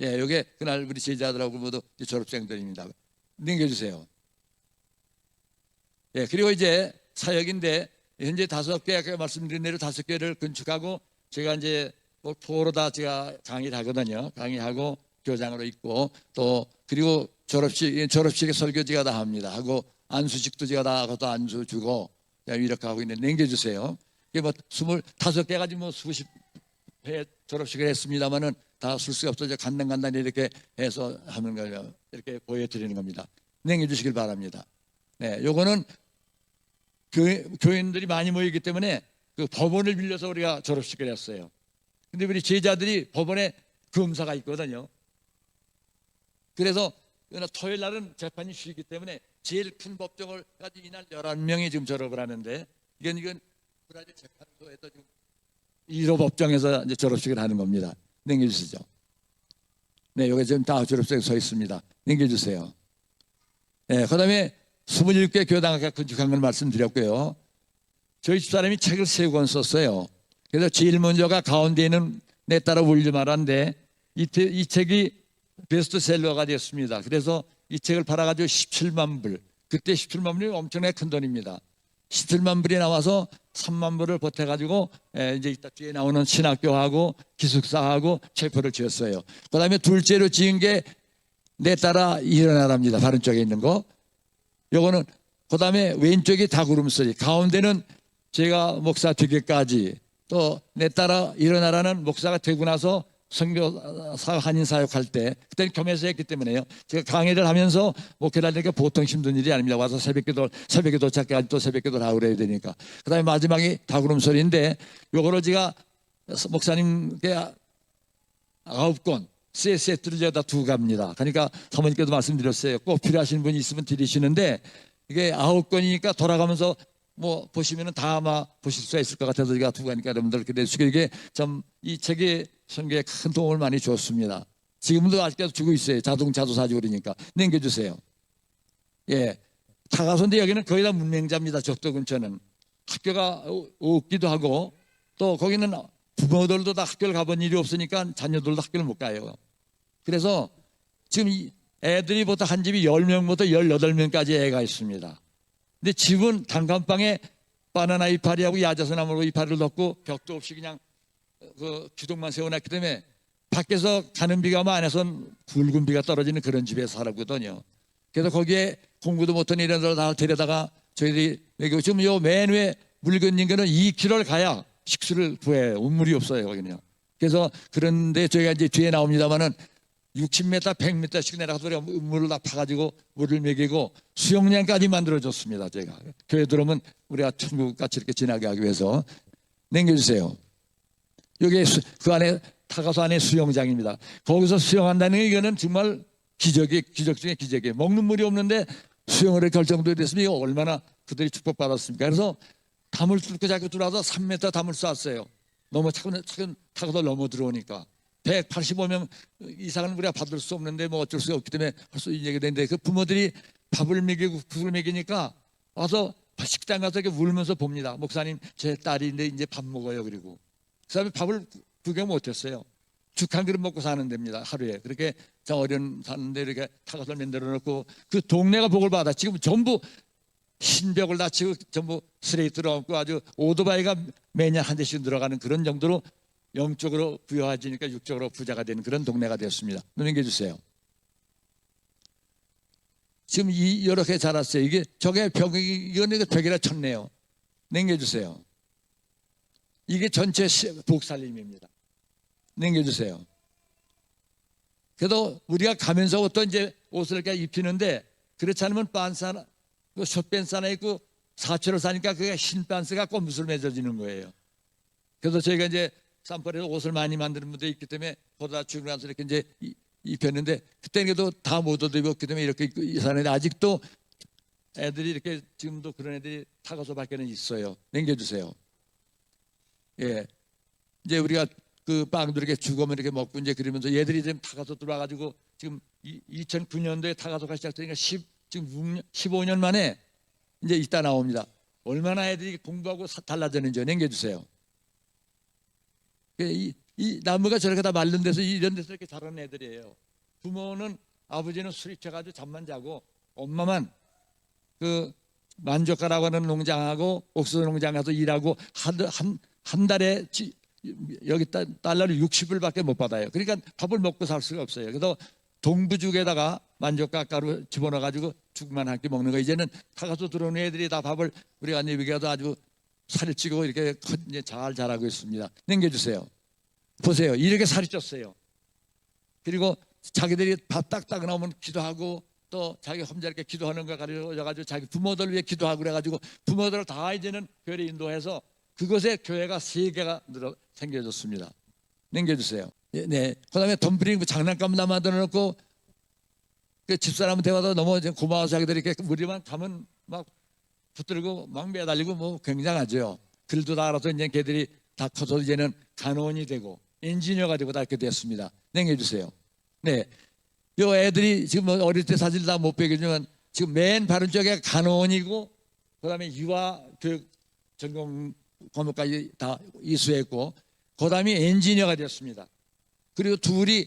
예, 요게 그날 우리 제자들하고 모두 졸업생들입니다. 넘겨주세요. 예, 그리고 이제 사역인데 현재 5개 아까 말씀드린 대로 5개를 건축하고 제가 이제 포로다 제가 강의를 하거든요. 강의하고 교장으로 있고 또 그리고 졸업식에 설교 제가 다 합니다. 하고 안수식도 제가 다 하고 또 안수 주고 이렇게 하고 있는데 넘겨주세요. 이게 뭐 25개까지 뭐 수십 회 졸업식을 했습니다만은 다 쓸 수가 없어서 간단간단히 이렇게 해서 하는 거예요. 이렇게 보여드리는 겁니다. 넘겨주시길 바랍니다. 네, 요거는 교인들이 많이 모이기 때문에 그 법원을 빌려서 우리가 졸업식을 했어요. 근데 우리 제자들이 법원에 검사가 있거든요. 그래서 토요일 날은 재판이 쉬기 때문에 제일 큰 법정을 가지고 이날 11명이 지금 졸업을 하는데 이건 브라질 재판소에서 지금 1호 법정에서 이제 졸업식을 하는 겁니다. 넘겨주시죠. 네, 여기 지금 다 졸업생이 서 있습니다. 넘겨주세요. 네, 그 다음에 27개 교당 아까 건축한 걸 말씀드렸고요. 저희 집사람이 책을 3권 썼어요. 그래서 제일 먼저가 가운데 있는 내 따라 울지 말한데 이 책이 베스트셀러가 됐습니다. 그래서 이 책을 팔아가지고 17만 불. 그때 17만 불이 엄청나게 큰 돈입니다. 17만 불이 나와서 3만 불을 보태가지고 이제 이따 뒤에 나오는 신학교하고 기숙사하고 체포를 지었어요. 그 다음에 둘째로 지은 게 내 따라 일어나랍니다. 바른 쪽에 있는 거. 요거는 그 다음에 왼쪽이 다구름소리, 가운데는 제가 목사 되기까지 또 내 따라 일어나라는 목사가 되고 나서 선교사 한인 사역할 때 그때는 겸해서 했기 때문에요. 제가 강의를 하면서 목회를 하니까 보통 힘든 일이 아닙니다. 와서 새벽에 도착해가지고 또 새벽 기도를 하고 그래야 되니까. 그 다음에 마지막이 다구름 소리인데 요거를 제가 목사님께 9권 세트를 제가 다 두고 갑니다. 그러니까 사모님께도 말씀드렸어요. 꼭 필요하신 분이 있으면 드리시는데 이게 9권이니까 돌아가면서 뭐 보시면은 다 아마 보실 수가 있을 것 같아서 제가 두고 가니까 여러분들 그래서 이게 참 이 책이 선교에 큰 도움을 많이 줬습니다. 지금도 아직까지 주고 있어요. 자동차도 사주고 그러니까 넘겨주세요. 예, 타가소인데 여기는 거의 다 문맹자입니다. 적도 근처는 학교가 없기도 하고 또 거기는 부모들도 다 학교를 가본 일이 없으니까 자녀들도 학교를 못 가요. 그래서 지금 이 애들이 보통 한 집이 10명부터 18명까지 애가 있습니다. 근데 집은 단칸방에 바나나 이파리하고 야자수나무 이파리를 넣고 벽도 없이 그냥 그 기둥만 세워놨기 때문에 밖에서 가는 비가 오면 안에선 굵은 비가 떨어지는 그런 집에 살았거든요. 그래서 거기에 공부도 못한 이런들 다 데려다가 저희들이 여기 지금 요 맨 위에 물 건진 거는 2km를 가야 식수를 구해요. 물이 없어요 거기는요. 그래서 그런데 저희가 이제 뒤에 나옵니다만은 60m, 100m씩 내려가서 우리가 물을 다 파가지고 물을 먹이고 수영장까지 만들어줬습니다. 제가 교회 들어오면 우리가 천국같이 이렇게 지나게 하기 위해서. 넘겨주세요. 여기 그 안에 타가소 안에 수영장입니다. 거기서 수영한다는 게 이거는 정말 기적 중에 기적이에요. 먹는 물이 없는데 수영을 결정도 됐으면 이거 얼마나 그들이 축복받았습니까? 그래서 담을 뚫고 자꾸 들어와서 3m 담을 쌓았어요. 너무 차근 타고서 넘어 들어오니까 185명 이상은 우리가 받을 수 없는데 뭐 어쩔 수가 없기 때문에 할 수 있는 얘기가 되는데 그 부모들이 밥을 먹이고 국을 먹이니까 와서 식당 가서 이렇게 울면서 봅니다. 목사님 제 딸인데 이제 밥 먹어요. 그리고 그 다음에 밥을 구경 못했어요. 죽 한 그릇 먹고 사는 데입니다. 하루에. 그렇게 저 어려운 사는데 이렇게 타가서 만들어 놓고 그 동네가 복을 받아. 지금 전부 신벽을 다 치고 전부 스레이트로 얹고 아주 오토바이가 매년 한 대씩 들어가는 그런 정도로 영적으로 부여해지니까 육적으로 부자가 되는 그런 동네가 되었습니다. 넘겨주세요. 지금 이렇게 자랐어요. 이게 저게 이거는 벽이라 쳤네요. 넘겨주세요. 이게 전체 복살림입니다. 넘겨주세요. 그래도 우리가 가면서 또 이제 옷을 이렇게 입히는데 그렇지 않으면 빤사나 숏밴사나 있고 사철을 사니까 그게 흰 빤스가 꼼수로 맺어지는 거예요. 그래서 저희가 이제 산벌에서 옷을 많이 만드는 분들이 있기 때문에 보다 죽고 나서 이렇게 이제 입혔는데 그때는 그래도 다 못 얻어 입었기 때문에 이렇게 입고 사는데 아직도 애들이 이렇게 지금도 그런 애들이 타가소 밖에는 있어요. 남겨주세요. 예, 이제 우리가 그 빵도 이렇게 죽으면 이렇게 먹고 이제 그러면서 얘들이 지금 타가소 들어와가지고 지금 2009년도에 타가소가 시작되니까 지금 15년 만에 이제 이따 나옵니다. 얼마나 애들이 공부하고 달라졌는지 남겨주세요. 이 나무가 저렇게 다 마른 데서 이런 데서 이렇게 자라는 애들이에요. 부모는 아버지는 술이 취해가지고 잠만 자고 엄마만 그 만족가라고 하는 농장하고 옥수수 농장 가서 일하고 한 달에 여기 달러를 60불밖에 못 받아요. 그러니까 밥을 먹고 살 수가 없어요. 그래서 동부죽에다가 만족가 가루 집어넣어가지고 죽만 한 끼 먹는 거. 이제는 타가서 들어오는 애들이 다 밥을 우리가 내비가도 아주 살이 찌고 이렇게 이제 잘 자라고 있습니다. 남겨주세요. 보세요. 이렇게 살이 쪘어요. 그리고 자기들이 밥 딱딱 나오면 기도하고 또 자기 혼자 이렇게 기도하는 거 가지고 자기 부모들 위해 기도하고 그래가지고 부모들을 다 이제는 교회에 인도해서 그곳에 교회가 3개가 생겨졌습니다. 남겨주세요. 네. 그다음에 덤블링 장난감 다 만들어 놓고 그 집사람 대화도 너무 고마워서 자기들이 이렇게 우리만 가면 막 붙들고 막 매달리고 뭐 굉장하죠. 글도 다 알아서 이제 걔들이 다 커서 이제는 간호원이 되고 엔지니어가 되고 다 이렇게 됐습니다. 남겨주세요. 네. 요 애들이 지금 어릴 때 사진 다 못 빼겠지만 지금 맨 바른 쪽에 간호원이고 그다음에 유아 교육 전공 과목까지 다 이수했고 그다음에 엔지니어가 됐습니다. 그리고 둘이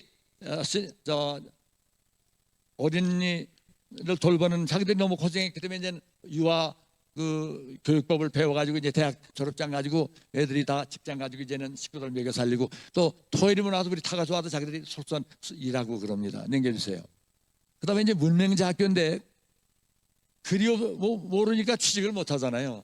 어린이를 돌보는 자기들이 너무 고생했기 때문에 이제 유아 그 교육법을 배워가지고 이제 대학 졸업장 가지고 애들이 다 직장 가지고 이제는 식구들 먹여 살리고 또 토요일이면 와서 우리 타가서 와서 자기들이 속선 일하고 그럽니다. 남겨주세요. 그다음에 이제 문맹자 학교인데 그리워 모르니까 취직을 못 하잖아요.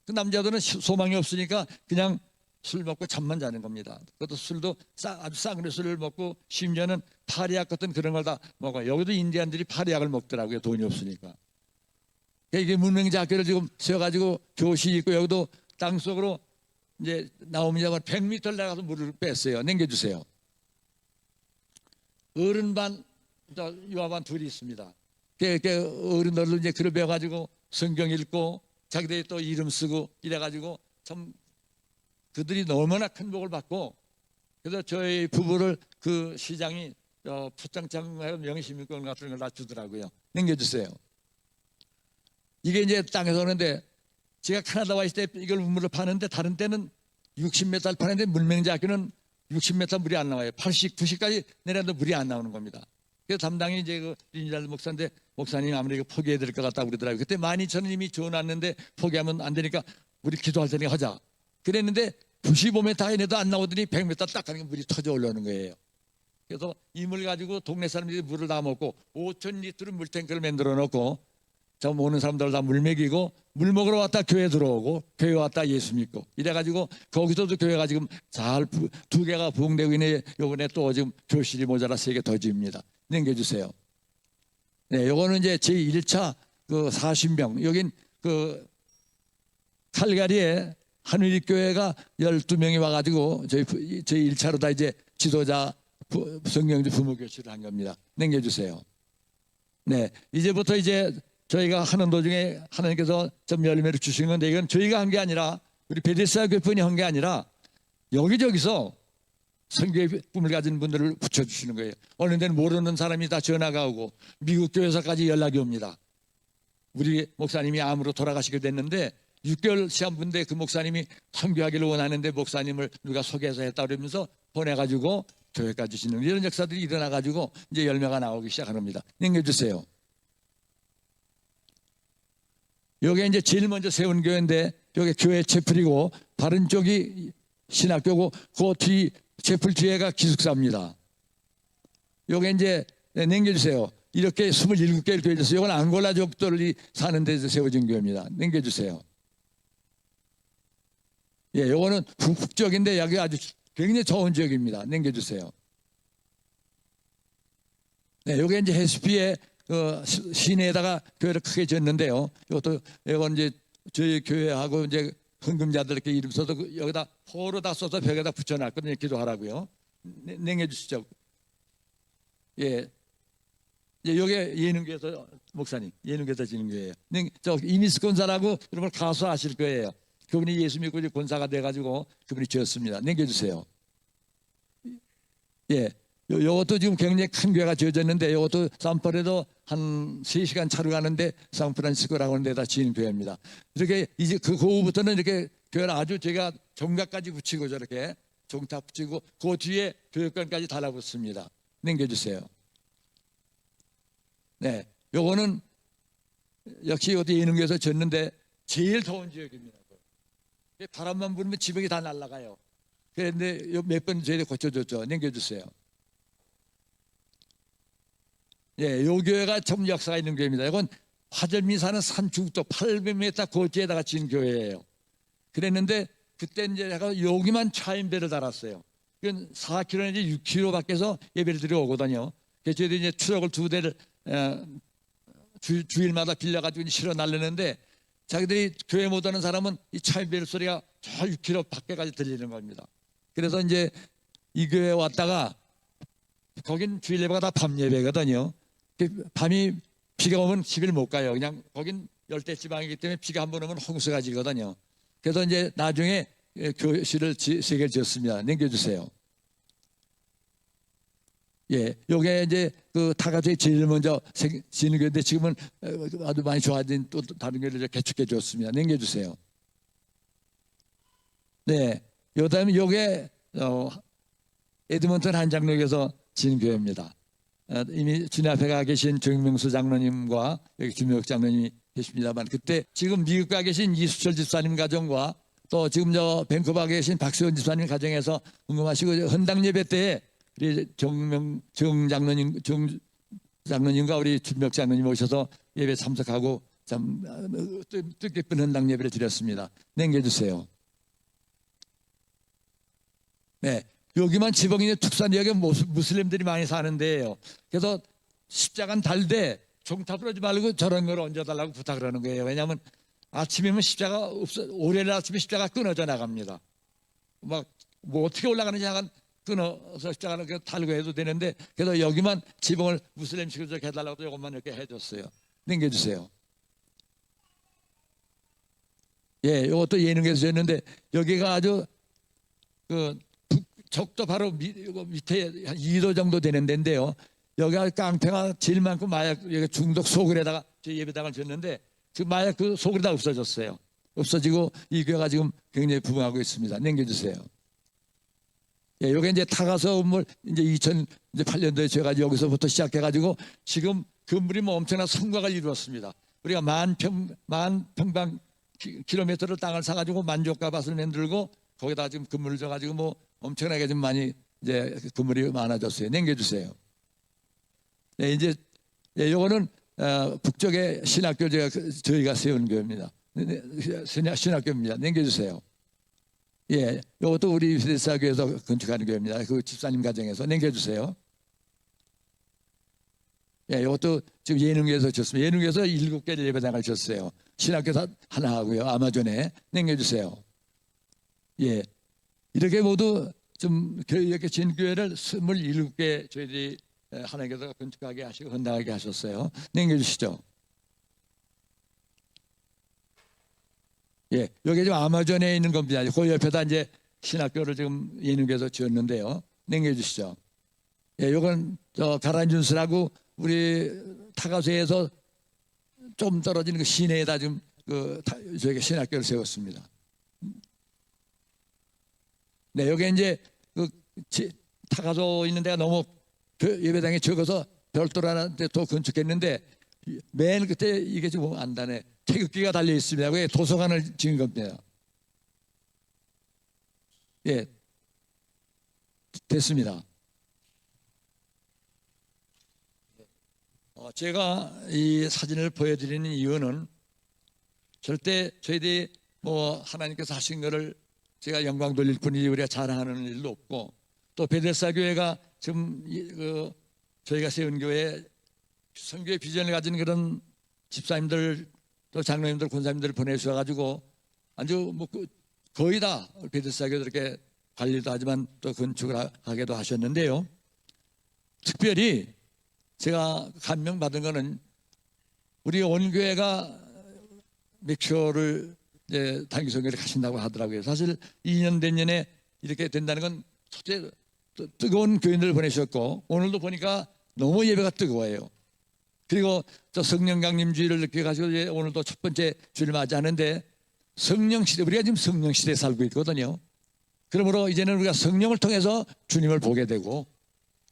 그 남자들은 소망이 없으니까 그냥 술 먹고 잠만 자는 겁니다. 그것도 술도 아주 싼 술을 먹고 심지어는 파리약 같은 그런 걸 다 먹어요. 여기도 인디안들이 파리약을 먹더라고요. 돈이 없으니까. 이게 문맹자 학교를 지금 세워가지고 교실 있고 여기도 땅속으로 이제 나옵니다만 100m를 나가서 물을 뺐어요. 남겨주세요. 어른반, 유아반 둘이 있습니다. 어른들도 이제 글을 배워가지고 성경 읽고 자기들이 또 이름 쓰고 이래가지고 참 그들이 얼마나 큰 복을 받고 그래서 저희 부부를 그 시장이 포장장 명예시민권 같은 걸 다 주더라고요. 남겨주세요. 이게 이제 땅에서 오는데 제가 캐나다 와 있을 때 이걸 우물을 파는데 다른 때는 60m 파는데 문맹자 학교는 60m 물이 안 나와요. 80, 90까지 내려도 물이 안 나오는 겁니다. 그래서 담당이 이제 그 린잘드 목사인데 목사님 아무리 포기해야 될 것 같다고 그러더라고요. 그때 12,000원 이미 줘놨는데 포기하면 안 되니까 우리 기도할 테니까 하자. 그랬는데 95m 이내도 안 나오더니 100m 딱 가니까 물이 터져 올라오는 거예요. 그래서 이 물 가지고 동네 사람들이 물을 다 먹고 5,000리터를 물탱크를 만들어 놓고 저 오는 사람들 다 물 먹이고 물 먹으러 왔다 교회 들어오고 교회 왔다 예수 믿고 이래가지고 거기서도 교회가 지금 잘 2개가 부흥되고 있네. 요번에 또 지금 교실이 모자라 3개 더 지입니다. 남겨주세요. 네, 요거는 이제 제1차 그 40명 여긴 그 칼가리에 한의교회가 12명이 와가지고 저희 1차로 다 이제 지도자 성경주 부모교실을 한 겁니다. 남겨주세요. 네, 이제부터 이제 저희가 하는 도중에 하나님께서 좀 열매를 주신 건데 이건 저희가 한 게 아니라 우리 베데스다 교회뿐이 한 게 아니라 여기저기서 선교의 꿈을 가진 분들을 붙여주시는 거예요. 어느 데는 모르는 사람이 다 전화가 오고 미국 교회에서까지 연락이 옵니다. 우리 목사님이 암으로 돌아가시게 됐는데 6개월 시한 분인데 그 목사님이 선교하기를 원하는데 목사님을 누가 소개해서 했다 그러면서 보내가지고 교회까지 짓는 이런 역사들이 일어나가지고 이제 열매가 나오기 시작합니다. 남겨주세요. 여기 이제 제일 먼저 세운 교회인데 여기 교회 채플이고 다른 쪽이 신학교고 그 뒤 채플 뒤에가 기숙사입니다. 여기 이제 남겨주세요. 이렇게 27개의 교회에서 이건 앙골라족들이 사는 데서 세워진 교회입니다. 남겨주세요. 예, 요거는 북쪽인데 여기 아주 굉장히 좋은 지역입니다. 남겨주세요. 네, 요게 이제 해수피에 그 시내에다가 교회를 크게 지었는데요. 이것도 이건 이제 저희 교회하고 이제 헌금자들 이렇게 이름 써서 여기다 호로 다 써서 벽에다 붙여놨거든요. 기도하라고요. 냉겨주시죠. 예. 요게 예능교에서 목사님, 예능교에서 지는 거예요. 저 이미스 권사라고 여러분 가수 아실 거예요. 그분이 예수 믿고 이제 권사가 돼가지고 그분이 지었습니다. 남겨주세요. 예, 요것도 지금 굉장히 큰 교회가 지어졌는데 요것도 산폴에도 한 3시간 차로 가는데 산프란시스코라고 하는 데다 지은 교회입니다. 이렇게 이제 그 후부터는 이렇게 교회를 아주 제가 정각까지 붙이고 저렇게 종탑 붙이고 그 뒤에 교육관까지 달라붙습니다. 남겨주세요. 네, 요거는 역시 어디 예능교에서 졌는데 제일 더운 지역입니다. 바람만 불면 지붕이 다 날아가요. 그런데 몇 번 저희들 고쳐줬죠. 남겨주세요. 예, 요 교회가 참 역사가 있는 교회입니다. 이건 화절미 사는 산 중턱 800m 고지에다가 지은 교회예요. 그랬는데 그때 이제 제가 여기만 차인배를 달았어요. 그건 4km 이제 6km 밖에서 예배를 드려 오거든요. 그래서 저희들이 이제 트럭을 2대를 주일마다 빌려가지고 실어 날리는데 자기들이 교회 못 오는 사람은 이 차인벨 소리가 저 6km 밖에까지 들리는 겁니다. 그래서 이제 이 교회에 왔다가 거긴 주일 예배가 다 밤 예배거든요. 밤이 비가 오면 집을 못 가요. 그냥 거긴 열대 지방이기 때문에 비가 한 번 오면 홍수가 지거든요. 그래서 이제 나중에 교실을 3개를 지었습니다. 남겨주세요. 예, 요게 이제 그 타가주에 제일 먼저 지는 교회인데 지금은 아주 많이 좋아진 또 다른 교회를 개축해 줬습니다. 남겨주세요. 네, 요다음에 요게 에드먼턴 한장로에서 지는 교회입니다. 이미 주님 앞에 가 계신 정명수 장로님과 여기 김혁 장로님이 계십니다만 그때 지금 미국 가 계신 이수철 집사님 가정과 또 지금 저 밴쿠버에 계신 박수현 집사님 가정에서 궁금하시고 헌당 예배 때에 우리 정 장로님과 우리 준명 장로님 오셔서 예배 참석하고 참 뜻깊은 헌당 예배를 드렸습니다. 남겨주세요. 네, 여기만 지방인의 특산 지역에 무슬림들이 많이 사는데요. 그래서 십자가는 달되 종탑을 하지 말고 저런 걸 얹어달라고 부탁을 하는 거예요. 왜냐하면 아침이면 십자가 없어, 월요일 아침에 십자가 끊어져 나갑니다. 막 뭐 어떻게 올라가는지 약간 끊어서 십자가를 달고 해도 되는데 그래서 여기만 지붕을 무슬림식으로 이렇게 해달라고 이것만 이렇게 해줬어요. 남겨주세요. 예, 이것도 예능에서 했는데 여기가 아주 그 적도 바로 밑에 한 2도 정도 되는 데인데요. 여기가 깡패가 제일 많고 마약 여기 중독 소굴에다가 저희 예배당을 졌는데 지금 마약 그 소굴이 다 없어졌어요. 없어지고 이 교회가 지금 굉장히 부흥하고 있습니다. 남겨주세요. 예, 요게 이제 타가서 건물 이제 2008년도에 제가 여기서부터 시작해가지고 지금 건물이 뭐 엄청난 성과를 이루었습니다. 우리가 만 평방 킬로미터를 땅을 사가지고 만족가밭을 만들고 거기다 지금 건물을 줘가지고 뭐 엄청나게 좀 많이 이제 건물이 많아졌어요. 남겨주세요. 네, 이제 예, 요거는 북쪽의 신학교 저희가 세운 교회입니다. 신학교입니다. 남겨주세요. 예, 이것도 우리 세사교에서 건축하는 교회입니다. 그 집사님 가정에서 남겨주세요. 예, 이것도 지금 예능에서 졌습니다. 예능에서 7개를 예배당을 졌어요. 신학교에서 하나 하고요. 아마존에 남겨주세요. 예, 이렇게 모두 좀 이렇게 진 교회를 27개 저희들이 하나님께서 건축하게 하시고 헌당하게 하셨어요. 남겨주시죠. 예, 여기 지금 아마존에 있는 겁니다. 그 옆에다 이제 신학교를 지금 예능교에서 지었는데요. 남겨주시죠. 예, 요건 가란준수라고 우리 타가수에서 좀 떨어지는 그 시내에다 지금 저희가 신학교를 세웠습니다. 네, 여기 이제 타가수 있는 데가 너무 예배당이 적어서 별도로 하나 더 건축했는데 맨 끝에 이게 지금 안단에 태극기가 달려 있습니다. 그게 도서관을 지은 겁니다. 예, 됐습니다. 제가 이 사진을 보여드리는 이유는 절대 저희들이 뭐 하나님께서 하신 것을 제가 영광 돌릴 뿐이지 우리가 자랑하는 일도 없고 또 베데스다 교회가 지금 저희가 세운 교회 선교의 비전을 가진 그런 집사님들 또 장로님들 권사님들을 보내주셔가지고 아주 거의 다 베데스다교도 이렇게 관리도 하지만 또 건축을 하기도 하셨는데요. 특별히 제가 감명받은 거는 우리 온교회가 맥주를 이제 단기성교를 가신다고 하더라고요. 사실 2년 된 년에 이렇게 된다는 건 첫째 뜨거운 교인들을 보내셨고 오늘도 보니까 너무 예배가 뜨거워요. 그리고 저 성령 강림주의를 느껴가지고 이제 오늘도 첫 번째 주를 맞이하는데 성령 시대, 우리가 지금 성령 시대에 살고 있거든요. 그러므로 이제는 우리가 성령을 통해서 주님을 보게 되고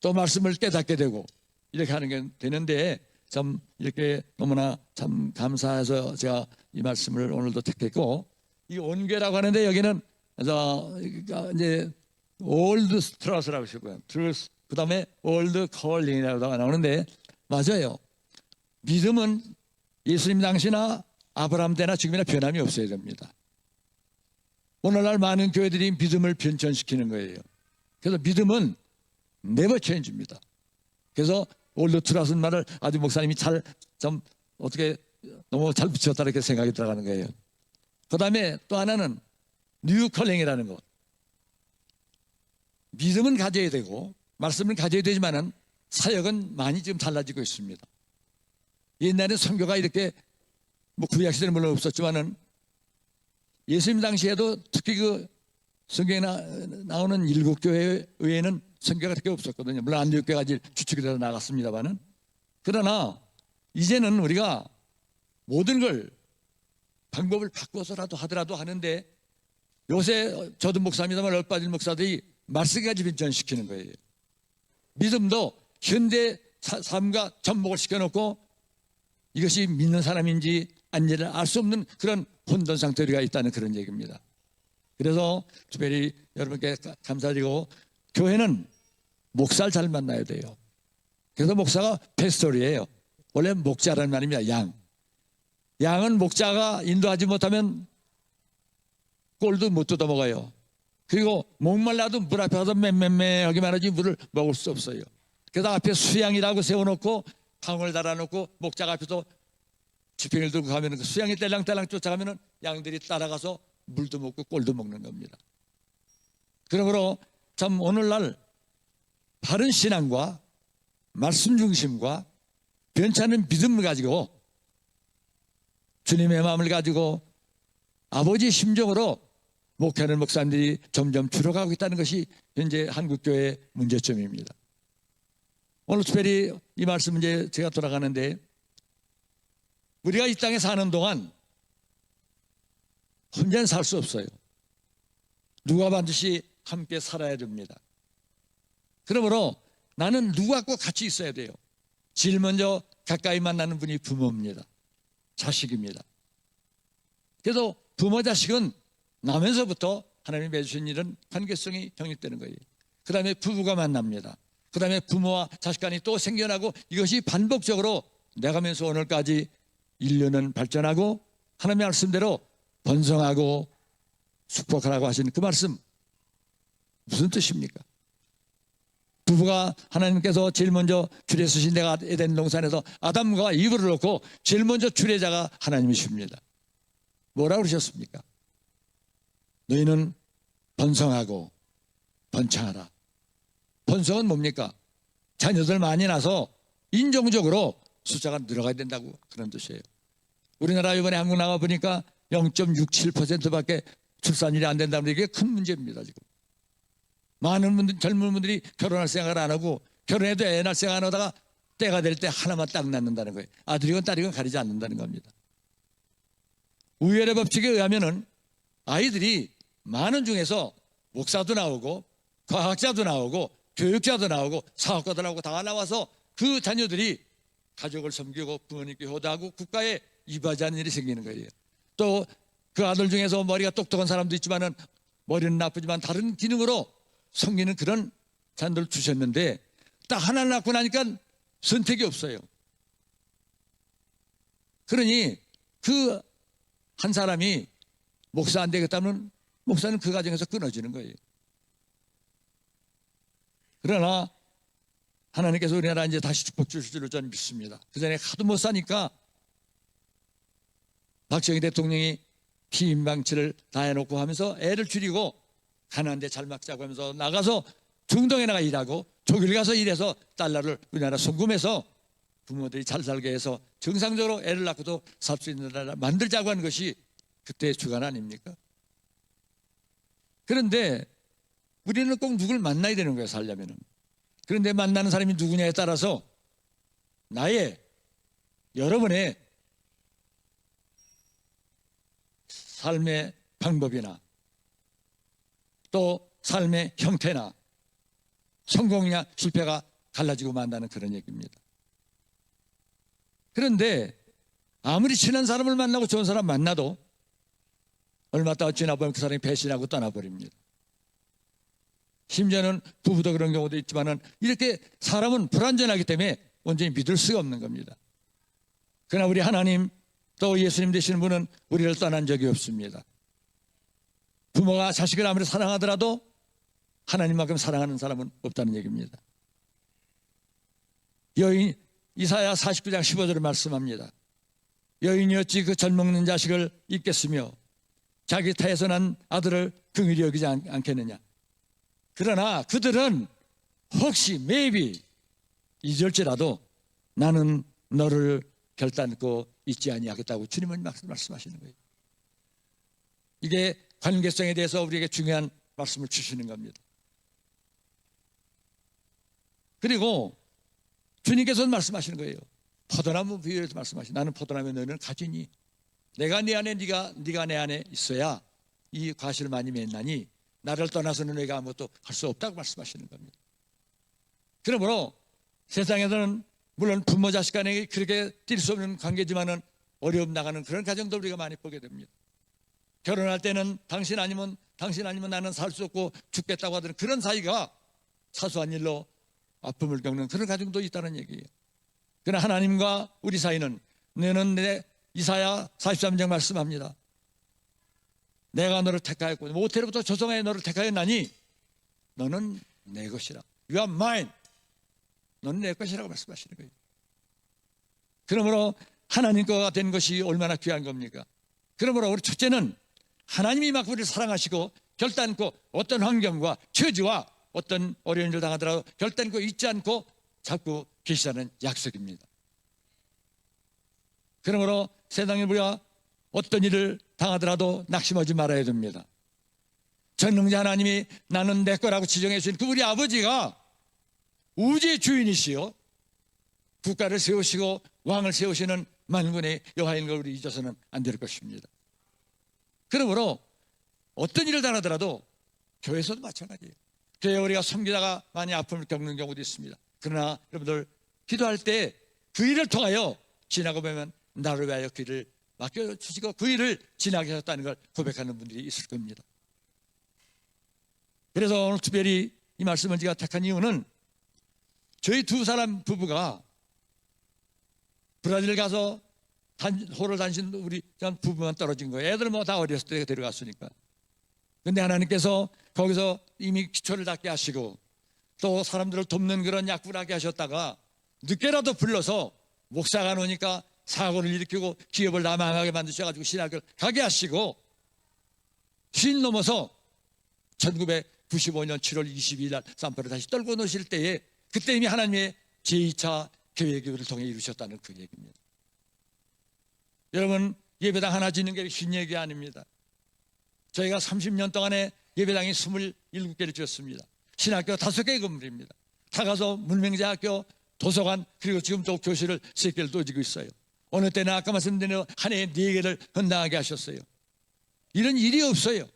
또 말씀을 깨닫게 되고 이렇게 하는 게 되는데 참 이렇게 너무나 참 감사해서 제가 이 말씀을 오늘도 택했고 이 온교라고 하는데 여기는 이제 올드 트러스라고 하시고요. 트러스 그다음에 올드 컬링이라고 나오는데 맞아요. 믿음은 예수님 당시나 아브라함 때나 지금이나 변함이 없어야 됩니다. 오늘날 많은 교회들이 믿음을 변천시키는 거예요. 그래서 믿음은 never change입니다. 그래서 올드 트러스는 말을 아주 목사님이 좀 어떻게 너무 잘 붙였다 이렇게 생각이 들어가는 거예요. 그 다음에 또 하나는 뉴 컬링이라는 것. 믿음은 가져야 되고 말씀은 가져야 되지만은 사역은 많이 지금 달라지고 있습니다. 옛날에 선교가 이렇게 구약 시대는 물론 없었지만은 예수님 당시에도 특히 그 성경에 나오는 7교회 외에는 선교가 그렇게 없었거든요. 물론 안디옥교회가 주축이 되어 나갔습니다만은 그러나 이제는 우리가 모든 걸 방법을 바꿔서라도 하더라도 하는데 요새 저도 목사입니다만 얼빠진 목사들이 말씀까지 변전시키는 거예요. 믿음도 현대 삶과 접목을 시켜놓고 이것이 믿는 사람인지 아닌지를 알 수 없는 그런 혼돈 상태에 우리가 있다는 그런 얘기입니다. 그래서 특별히 여러분께 감사드리고 교회는 목사를 잘 만나야 돼요. 그래서 목사가 패스토리예요. 원래 목자라는 말입니다. 양. 양은 목자가 인도하지 못하면 꼴도 못 뜯어먹어요. 그리고 목말라도 물 앞에 가서 맴맴매 하기만 하지 물을 먹을 수 없어요. 그래서 앞에 수양이라고 세워놓고 방울 달아놓고 목자가 앞에서 지팡이를 들고 가면 그 수양이 떼랑떼랑 쫓아가면 양들이 따라가서 물도 먹고 꼴도 먹는 겁니다. 그러므로 참 오늘날 바른 신앙과 말씀 중심과 변찮은 믿음을 가지고 주님의 마음을 가지고 아버지 심정으로 목회하는 목사님들이 점점 줄어가고 있다는 것이 현재 한국교회의 문제점입니다. 오늘 특별히 이 말씀 이제 제가 돌아가는데 우리가 이 땅에 사는 동안 혼자는 살 수 없어요. 누가 반드시 함께 살아야 됩니다. 그러므로 나는 누구하고 같이 있어야 돼요. 제일 먼저 가까이 만나는 분이 부모입니다. 자식입니다. 그래서 부모 자식은 나면서부터 하나님이 맺으신 일은 관계성이 형성되는 거예요. 그 다음에 부부가 만납니다. 그 다음에 부모와 자식 간이 또 생겨나고 이것이 반복적으로 내가면서 오늘까지 인류는 발전하고 하나님의 말씀대로 번성하고 축복하라고 하시는 그 말씀 무슨 뜻입니까? 부부가 하나님께서 제일 먼저 줄에 서신 데가 에덴 동산에서 아담과 이브를 놓고 제일 먼저 주례자가 하나님이십니다. 뭐라고 그러셨습니까? 너희는 번성하고 번창하라. 번성은 뭡니까? 자녀들 많이 나서 인종적으로 숫자가 늘어가야 된다고 그런 뜻이에요. 우리나라 이번에 한국 나가 보니까 0.67%밖에 출산율이 안 된다는 게 큰 문제입니다. 지금 많은 분들, 젊은 분들이 결혼할 생각을 안 하고 결혼해도 애 낳을 생각 안 하다가 때가 될 때 하나만 딱 낳는다는 거예요. 아들이건 딸이건 가리지 않는다는 겁니다. 우열의 법칙에 의하면은 아이들이 많은 중에서 목사도 나오고 과학자도 나오고 교육자도 나오고 사업가도 나오고 다 나와서 그 자녀들이 가족을 섬기고 부모님께 효도하고 국가에 이바지하는 일이 생기는 거예요. 또 그 아들 중에서 머리가 똑똑한 사람도 있지만은 머리는 나쁘지만 다른 기능으로 섬기는 그런 자녀를 주셨는데 딱 하나를 낳고 나니까 선택이 없어요. 그러니 그 한 사람이 목사 안 되겠다면 목사는 그 과정에서 끊어지는 거예요. 그러나 하나님께서 우리나라 이제 다시 축복 주실 줄로 저는 믿습니다. 그 전에 하도 못 사니까 박정희 대통령이 피임방치를 다 해놓고 하면서 애를 줄이고 가난한데 잘 먹자고 하면서 나가서 중동에 나가 일하고 독일 가서 일해서 달러를 우리나라 송금해서 부모들이 잘 살게 해서 정상적으로 애를 낳고도 살 수 있는 나라 만들자고 하는 것이 그때의 주관 아닙니까? 그런데 우리는 꼭 누굴 만나야 되는 거예요, 살려면은. 그런데 만나는 사람이 누구냐에 따라서 나의 여러분의 삶의 방법이나 또 삶의 형태나 성공이냐 실패가 갈라지고 만다는 그런 얘기입니다. 그런데 아무리 친한 사람을 만나고 좋은 사람 만나도 얼마 있다가 지나보면 그 사람이 배신하고 떠나버립니다. 심지어는 부부도 그런 경우도 있지만은 이렇게 사람은 불완전하기 때문에 온전히 믿을 수가 없는 겁니다. 그러나 우리 하나님 또 예수님 되시는 분은 우리를 떠난 적이 없습니다. 부모가 자식을 아무리 사랑하더라도 하나님만큼 사랑하는 사람은 없다는 얘기입니다. 여인 이사야 49장 15절을 말씀합니다. 여인이 어찌 그 젖먹는 자식을 잊겠으며 자기 태에서 난 아들을 긍휼히 여기지 않겠느냐. 그러나 그들은 혹시 maybe 잊을지라도 나는 너를 결단코 잊지 아니하겠다고 주님은 말씀하시는 거예요. 이게 관계성에 대해서 우리에게 중요한 말씀을 주시는 겁니다. 그리고 주님께서는 말씀하시는 거예요. 포도나무 비유에서 말씀하시는, 나는 포도나무에 너희는 가지니 내가 네 안에 네가 내 안에 있어야 이 과실을 많이 맺나니 나를 떠나서는 너희가 아무것도 할 수 없다고 말씀하시는 겁니다. 그러므로 세상에서는 물론 부모 자식 간에 그렇게 뛸 수 없는 관계지만은 어려움 나가는 그런 가정도 우리가 많이 보게 됩니다. 결혼할 때는 당신 아니면 나는 살 수 없고 죽겠다고 하던 그런 사이가 사소한 일로 아픔을 겪는 그런 가정도 있다는 얘기예요. 그러나 하나님과 우리 사이는 너는 내 이사야 43장 말씀합니다. 내가 너를 택하였고 모태로부터 조성하여 너를 택하였나니 너는 내 것이라. You are mine. 너는 내 것이라고 말씀하시는 거예요. 그러므로 하나님 거가 된 것이 얼마나 귀한 겁니까? 그러므로 우리 첫째는 하나님이 막 우리를 사랑하시고 결단코 어떤 환경과 처지와 어떤 어려운 일을 당하더라도 결단코 잊지 않고 잡고 계시다는 약속입니다. 그러므로 세상에 우리가 어떤 일을 당하더라도 낙심하지 말아야 됩니다. 전능자 하나님이 나는 내 거라고 지정해 주신 그 우리 아버지가 우주의 주인이시요 국가를 세우시고 왕을 세우시는 만군의 여호와인 걸 우리 잊어서는 안 될 것입니다. 그러므로 어떤 일을 당하더라도 교회에서도 마찬가지예요. 교회 우리가 섬기다가 많이 아픔을 겪는 경우도 있습니다. 그러나 여러분들 기도할 때 그 일을 통하여 지나고 보면 나를 위하여 그 일을 맡겨주시고 그 일을 지나게 하셨다는 걸 고백하는 분들이 있을 겁니다. 그래서 오늘 특별히 이 말씀을 제가 택한 이유는 저희 두 사람 부부가 브라질 가서 호를 다니신 우리 부부만 떨어진 거예요. 애들 뭐 다 어렸을 때 데려갔으니까. 근데 하나님께서 거기서 이미 기초를 닦게 하시고 또 사람들을 돕는 그런 약국을 하게 하셨다가 늦게라도 불러서 목사가 오니까 사고를 일으키고 기업을 다 망하게 만드셔가지고 신학을 가게 하시고 쉰 넘어서 1995년 7월 22일 날 산포를 다시 떨고 노실 때에 그때 이미 하나님의 제2차 계획을 통해 이루셨다는 그 얘기입니다. 여러분 예배당 하나 짓는 게 쉬운 얘기 아닙니다. 저희가 30년 동안에 예배당이 27개를 지었습니다. 신학교 5개의 건물입니다. 다 가서 문명제학교, 도서관 그리고 지금 또 교실을 3개를 또 지고 있어요. 어느 때는 아까 말씀드린 한 해에 4개를 헌당하게 하셨어요. 이런 일이 없어요.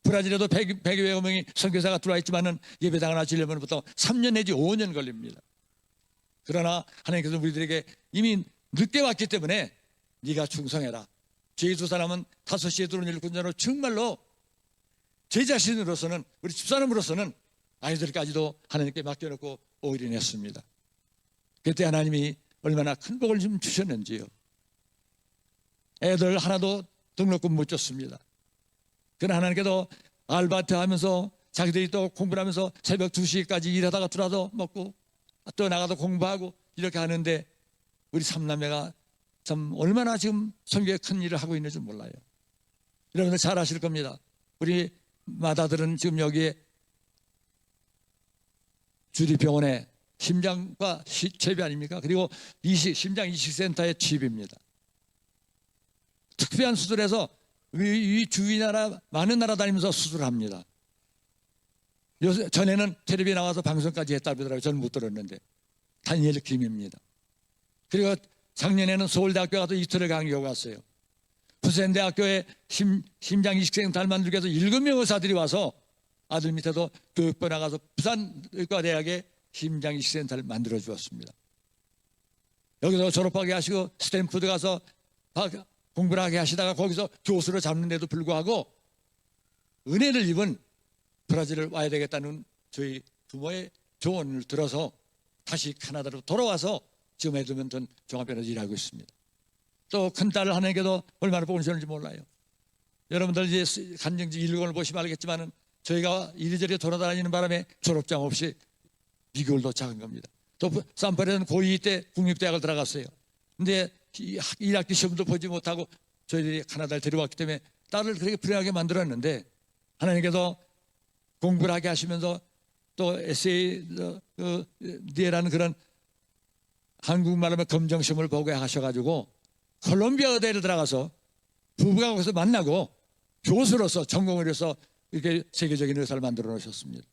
브라질에도 100여 명이 선교사가 들어와 있지만은 예배당 하나 지으려면 보통 3년 내지 5년 걸립니다. 그러나 하나님께서 우리들에게 이미 늦게 왔기 때문에 네가 충성해라. 저희 두 사람은 5시에 들어오는 일 군자로 정말로 제 자신으로서는 우리 집사람으로서는 아이들까지도 하나님께 맡겨놓고 올인했습니다. 그때 하나님이 얼마나 큰 복을 좀 주셨는지요. 애들 하나도 등록금 못 줬습니다. 그러나 하나님께도 알바트 하면서 자기들이 또 공부를 하면서 새벽 2시까지 일하다가 들어와서 먹고 또 나가서 공부하고 이렇게 하는데 우리 삼남매가 참 얼마나 지금 선교에 큰 일을 하고 있는지 몰라요. 여러분들 잘 아실 겁니다. 우리 마다들은 지금 여기에 주립병원에 심장과 취입이 아닙니까? 그리고 심장 이식센터의 취입입니다. 특별한 수술에서 이 주위 나라 많은 나라 다니면서 수술합니다. 전에는 텔레비에 나와서 방송까지 했다고 그러더라고요. 저는 못 들었는데. 다니엘 김입니다. 그리고 작년에는 서울대학교 가서 이틀을 강의하고 갔어요. 부산대학교에 심장 이식센터를 만들기 위해서 7명 의사들이 와서 아들 밑에도 교육부 나가서 부산의과대학에 심장 이식센터를 만들어 주었습니다. 여기서 졸업하게 하시고 스탠포드 가서 공부를 하게 하시다가 거기서 교수로 잡는데도 불구하고 은혜를 입은 브라질을 와야 되겠다는 저희 부모의 조언을 들어서 다시 캐나다로 돌아와서 지금 에드먼턴 종합병원에서 일하고 있습니다. 또 큰딸을 하나님께도 얼마나 복을 주는지 몰라요. 여러분들 이제 간증지 1권을 보시면 알겠지만은 저희가 이리저리 돌아다니는 바람에 졸업장 없이 미국을 도착한 겁니다. 또 산파레는 고2 때 국립대학을 들어갔어요. 근데 1학기 시험도 보지 못하고 저희들이 캐나다를 데려왔기 때문에 딸을 그렇게 불행하게 만들었는데 하나님께서 공부를 하게 하시면서 또 SAD라는 그런 한국말 하면 검정시험을 보게 하셔가지고 콜롬비아 의대를 들어가서 부부가 거기서 만나고 교수로서 전공을 해서 이렇게 세계적인 의사를 만들어 놓으셨습니다.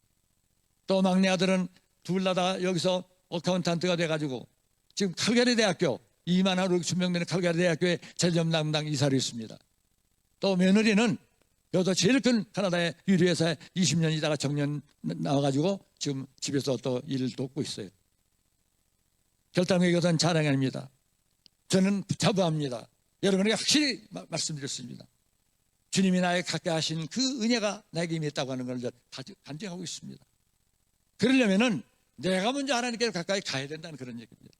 또 막내 아들은 둘 다 여기서 어카운탄트가 돼가지고 지금 칼가리 대학교 2만 하루 준명되는 칼가리 대학교에 재정 담당 이사로 있습니다. 또 며느리는 여기서 제일 큰 캐나다의 유리회사에 20년 있다가 정년 나와가지고 지금 집에서 또 일을 돕고 있어요. 결단의 이것은 자랑이 아닙니다. 저는 자부합니다. 여러분에게 확실히 말씀드렸습니다. 주님이 나에 가까이 하신 그 은혜가 나에게 임했다고 하는 걸 간증하고 있습니다. 그러려면은 내가 먼저 하나님께 가까이 가야 된다는 그런 얘기입니다.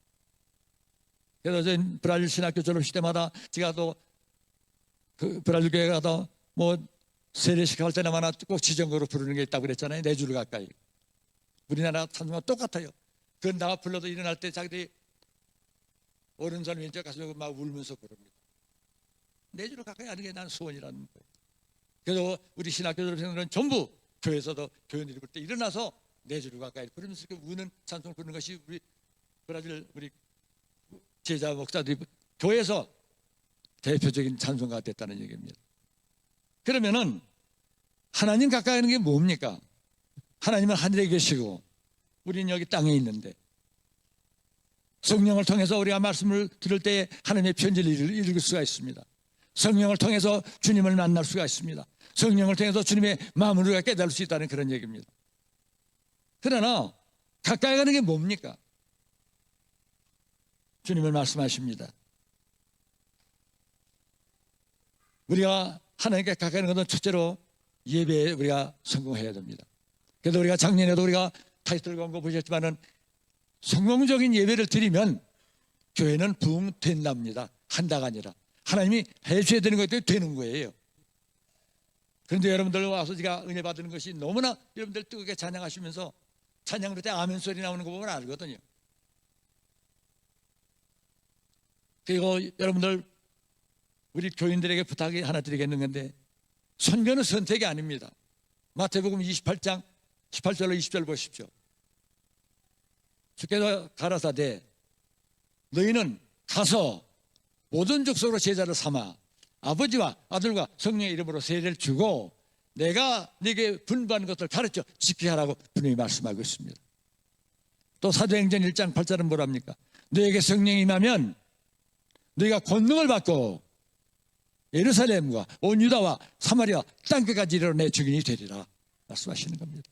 그래서 저 브라질 신학교 졸업식 때마다 제가 또 그 브라질 교회 가서 뭐 세례식 할 때나마나 꼭 지정거로 부르는 게 있다고 그랬잖아요. 4줄 가까이. 우리나라 찬송과 똑같아요. 그건 나 불러도 일어날 때 자기들이 오른손 왼쪽 가서 막 울면서 부릅니다. 4줄 가까이 하는 게 난 소원이라는 거예요. 그래서 우리 신학교 졸업생들은 전부 교회에서도 교연 읽을 때 일어나서 4줄 가까이 부르면서 우는 찬송을 부르는 것이 우리 브라질 우리 제자 목사들이 교회에서 대표적인 찬송가가 됐다는 얘기입니다. 그러면은 하나님 가까이 하는 게 뭡니까? 하나님은 하늘에 계시고 우리는 여기 땅에 있는데 성령을 통해서 우리가 말씀을 들을 때 하나님의 편지를 읽을 수가 있습니다. 성령을 통해서 주님을 만날 수가 있습니다. 성령을 통해서 주님의 마음을 우리가 깨달을 수 있다는 그런 얘기입니다. 그러나 가까이 가는 게 뭡니까? 주님을 말씀하십니다. 우리가 하나님께 가까이 가는 것은 첫째로 예배에 우리가 성공해야 됩니다. 그래서 우리가 작년에도 우리가 타이틀 광고 보셨지만은 성공적인 예배를 드리면 교회는 부흥된답니다. 한다가 아니라 하나님이 해줘야 되는 것들이 되는 거예요. 그런데 여러분들 와서 제가 은혜 받는 것이 너무나 여러분들 뜨겁게 찬양하시면서 찬양할 때 아멘 소리 나오는 거 보면 알거든요. 그리고 여러분들 우리 교인들에게 부탁이 하나 드리겠는 건데 선교는 선택이 아닙니다. 마태복음 28장 18절로 20절 보십시오. 주께서 가라사대 너희는 가서 모든 족속으로 제자를 삼아 아버지와 아들과 성령의 이름으로 세례를 주고 내가 네게 분부한 것을 가르쳐 지키게 하라고 분명히 말씀하고 있습니다. 또 사도행전 1장 8절은 뭐랍니까? 너에게 성령이 임하면 너희가 권능을 받고 예루살렘과 온 유다와 사마리아 땅끝까지 이르러 내 증인이 되리라 말씀하시는 겁니다.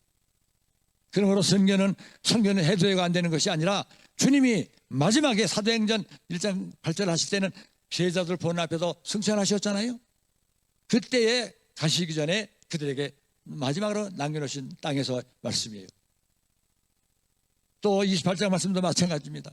그러므로 선교는 해도해가 안 되는 것이 아니라 주님이 마지막에 사도행전 1장 8절 하실 때는 제자들 보는 앞에서 승천하셨잖아요. 그때에 가시기 전에 그들에게 마지막으로 남겨놓으신 땅에서 말씀이에요. 또 28장 말씀도 마찬가지입니다.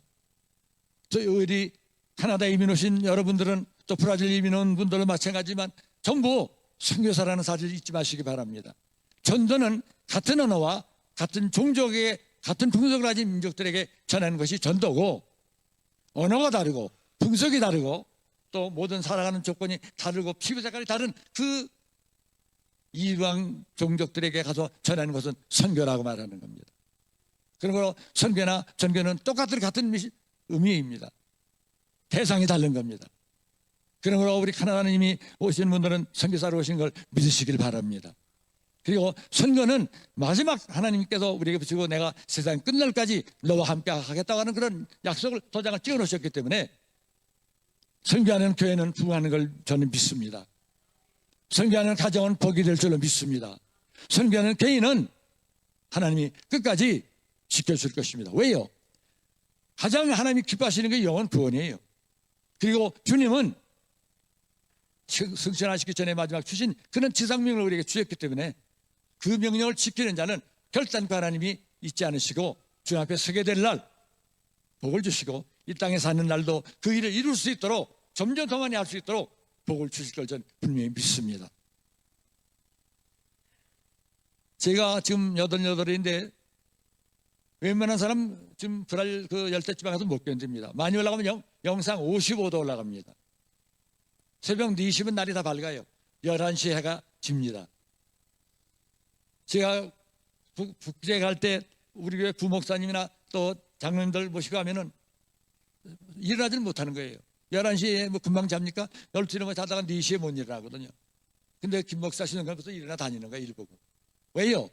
저희 우리 캐나다에 이민 오신 여러분들은 또 브라질 이민 온 분들은 마찬가지지만 전부 선교사라는 사실을 잊지 마시기 바랍니다. 전도는 같은 언어와 같은 종족의 같은 풍속을 가진 민족들에게 전하는 것이 전도고 언어가 다르고 풍속이 다르고 또 모든 살아가는 조건이 다르고 피부 색깔이 다른 그 이방 종족들에게 가서 전하는 것은 선교라고 말하는 겁니다. 그러므로 선교나 전교는 같은 의미입니다. 대상이 다른 겁니다. 그러므로 우리 하나님이 오신 분들은 선교사로 오신 걸 믿으시길 바랍니다. 그리고 선교는 마지막 하나님께서 우리에게 붙이고 내가 세상 끝날까지 너와 함께 하겠다고 하는 그런 약속을 도장을 찍어 놓으셨기 때문에 선교하는 교회는 부흥하는 걸 저는 믿습니다. 선교하는 가정은 복이 될 줄로 믿습니다. 선교하는 개인은 하나님이 끝까지 지켜줄 것입니다. 왜요? 가장 하나님이 기뻐하시는 게 영혼 구원이에요. 그리고 주님은 승천하시기 전에 마지막 주신 그런 지상명령을 우리에게 주셨기 때문에 그 명령을 지키는 자는 결단코 하나님이 잊지 않으시고 주 앞에 서게 될 날 복을 주시고 이 땅에 사는 날도 그 일을 이룰 수 있도록 점점 더 많이 할 수 있도록 복을 주실 걸 저는 분명히 믿습니다. 제가 지금 88인데 웬만한 사람 지금 불알 그 열대지방 가서 못 견딥니다. 많이 올라가면 영상 55도 올라갑니다. 새벽 4시면 날이 다 밝아요. 11시에 해가 집니다. 제가 북제 갈 때 우리 교회 부목사님이나 또 장로님들 모시고 가면은 일어나질 못하는 거예요. 11시에 뭐 금방 잡니까? 12시에 자다가 4시에 못 일어나거든요. 근데 김 목사 쉬는 걸 벌써 일어나 다니는 거예요. 일 보고. 왜요?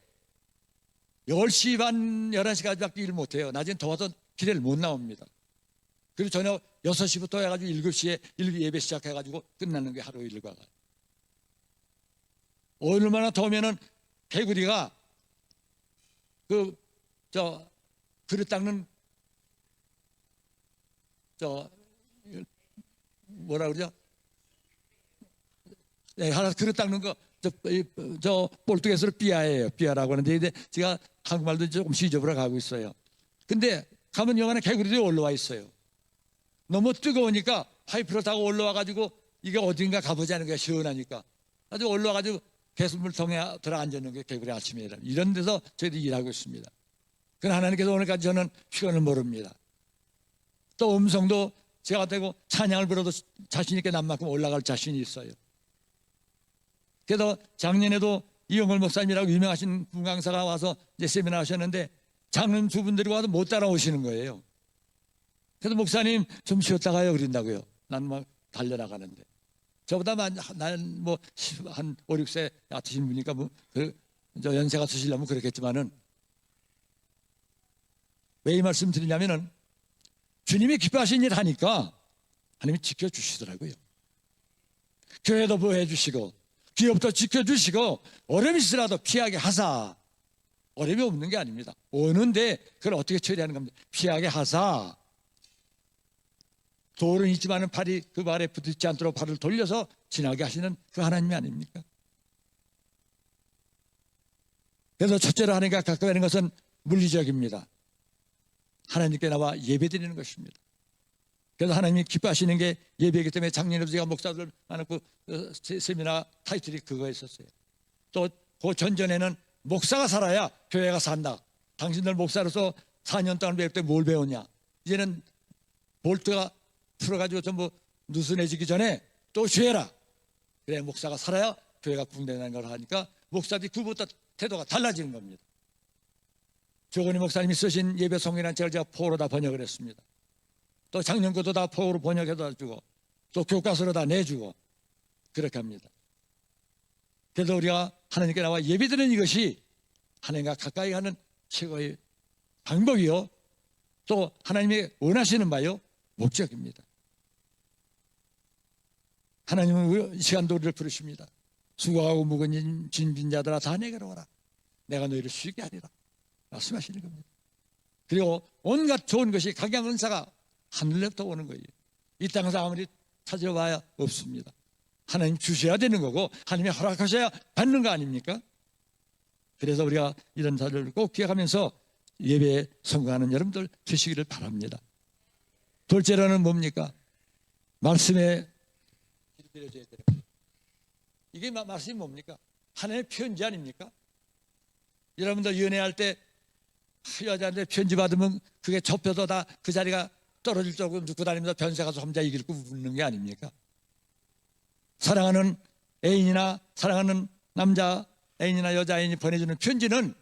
10시 반 11시까지밖에 일 못해요. 낮엔 더워서 길에를 못 나옵니다. 그리고 저녁 6시부터 해가지고 7시에 예배 시작해가지고 끝나는 게 하루 일과가. 얼마나 더우면은 개구리가 그릇 닦는 뭐라 그러죠? 네, 하나 그릇 닦는 거 볼뚜게스로 삐아예요. 삐아라고 하는데 이제 제가 한국말도 조금씩 잊어버려 가고 있어요. 근데 가면 영안에 개구리들이 올라와 있어요. 너무 뜨거우니까 파이프를 타고 올라와 가지고 이게 어딘가 가보자는 게 시원하니까 아주 올라와 가지고 개수물통에 들어 앉는 게 개구리 아침이라 이런 데서 저희들이 일하고 있습니다. 그러나 하나님께서 오늘까지 저는 휴가를 모릅니다. 또 음성도 제가 되고 찬양을 불어도 자신 있게 남만큼 올라갈 자신이 있어요. 그래서 작년에도 이영걸 목사님이라고 유명하신 분강사가 와서 이제 세미나 하셨는데 장로님 두 분들이 와서 못 따라오시는 거예요. 그래서 목사님 좀 쉬었다가요 그런다고요. 난 막 달려나가는데 저보다 난 뭐 한 5, 6세 얕으신 분이니까 저 연세가 드시려면 그렇겠지만은 왜 이 말씀 드리냐면은 주님이 기뻐하신 일 하니까 하나님이 지켜주시더라고요. 교회도 보호해 주시고 기업도 지켜주시고 어려움이 있으라도 피하게 하사. 어려움이 없는 게 아닙니다. 오는데 그걸 어떻게 처리하는 겁니다. 피하게 하사. 돌은 있지만은 팔이 그 발에 붙지 않도록 발을 돌려서 지나게 하시는 그 하나님이 아닙니까? 그래서 첫째로 하나님과 가까이 하는 것은 물리적입니다. 하나님께 나와 예배드리는 것입니다. 그래서 하나님이 기뻐하시는 게 예배이기 때문에 작년에도 제가 목사들 많고 세미나 타이틀이 그거였었어요. 또 그 전전에는 목사가 살아야 교회가 산다. 당신들 목사로서 4년 동안 배울 때 뭘 배웠냐. 이제는 볼트가 풀어가지고 전부 느슨해지기 전에 또 죄라. 그래 목사가 살아야 교회가 붕대는 걸 하니까 목사들이 그보다 태도가 달라지는 겁니다. 조건희 목사님이 쓰신 예배 성경이라는 책을 제가 포로 다 번역을 했습니다. 또 작년 것도 다 포로 번역해다 주고 또 교과서로 다 내주고 그렇게 합니다. 그래서 우리가 하나님께 나와 예배드리는 이것이 하나님과 가까이 가는 최고의 방법이요 또 하나님이 원하시는 바요 목적입니다. 하나님은 이 시간도 우리를 부르십니다. 수고하고 무거운 짐진 자들아 다 내게로 오라. 내가 너희를 쉬게 하리라 말씀하시는 겁니다. 그리고 온갖 좋은 것이 각양 은사가 하늘로부터 오는 거예요. 이 땅에서 아무리 찾아봐야 없습니다. 하나님 주셔야 되는 거고 하나님이 허락하셔야 받는 거 아닙니까? 그래서 우리가 이런 사실을 꼭 기억하면서 예배에 성공하는 여러분들 되시기를 바랍니다. 둘째로는 뭡니까? 말씀에 기도드려야 돼요. 이게 말씀이 뭡니까? 하나님의 편지 아닙니까? 여러분들 연애할 때 여자한테 편지 받으면 그게 접혀서 다 그 자리가 떨어질 쪽으로 눕고 다니면서 변세 가서 혼자 이길 거 묻는 게 아닙니까? 사랑하는 애인이나 사랑하는 남자 애인이나 여자애인이 보내주는 편지는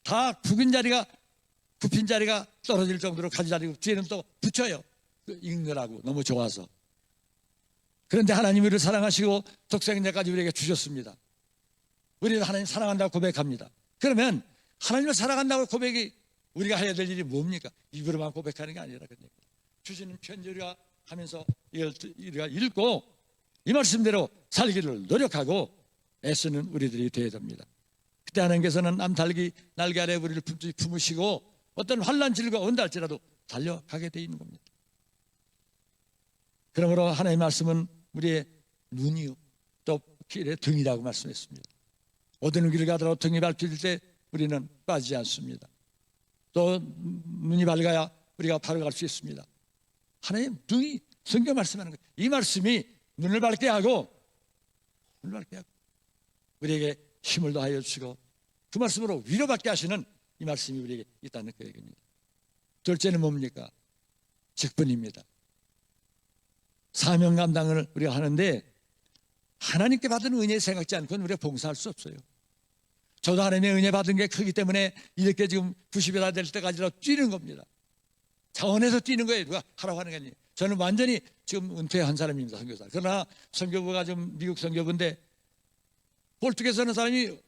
다 굽힌 자리가 떨어질 정도로 가지다리고 뒤에는 또 붙여요. 읽느라고 너무 좋아서. 그런데 하나님이 우리를 사랑하시고 독생자까지 우리에게 주셨습니다. 우리는 하나님 사랑한다고 고백합니다. 그러면 하나님을 사랑한다고 고백이 우리가 해야 될 일이 뭡니까? 입으로만 고백하는 게 아니라 주시는 편지 우리가 하면서 이걸 우리가 읽고 이 말씀대로 살기를 노력하고 애쓰는 우리들이 되어야 됩니다. 그때 하나님께서는 암달기 날개 아래 우리를 품으시고 어떤 환난 질과 온다 할지라도 달려가게 돼 있는 겁니다. 그러므로 하나님의 말씀은 우리의 눈이요 또 길의 등이라고 말씀했습니다. 어떤 길을 가더라도 등이 밝힐 때 우리는 빠지지 않습니다. 또 눈이 밝아야 우리가 바로 갈 수 있습니다. 하나님 등이 성경 말씀하는 거예요. 이 말씀이 눈을 밝게 하고 우리에게 힘을 더하여 주시고 그 말씀으로 위로받게 하시는 이 말씀이 우리에게 있다는 그 얘기입니다. 둘째는 뭡니까? 직분입니다. 사명 감당을 우리가 하는데 하나님께 받은 은혜 생각지 않고는 우리가 봉사할 수 없어요. 저도 하나님의 은혜 받은 게 크기 때문에 이렇게 지금 90이 다 될 때까지라도 뛰는 겁니다. 자원해서 뛰는 거예요. 누가 하라고 하는 게 아니에요. 저는 완전히 지금 은퇴한 사람입니다. 선교사. 그러나 선교부가 좀 미국 선교부인데 볼트에서 하는 사람이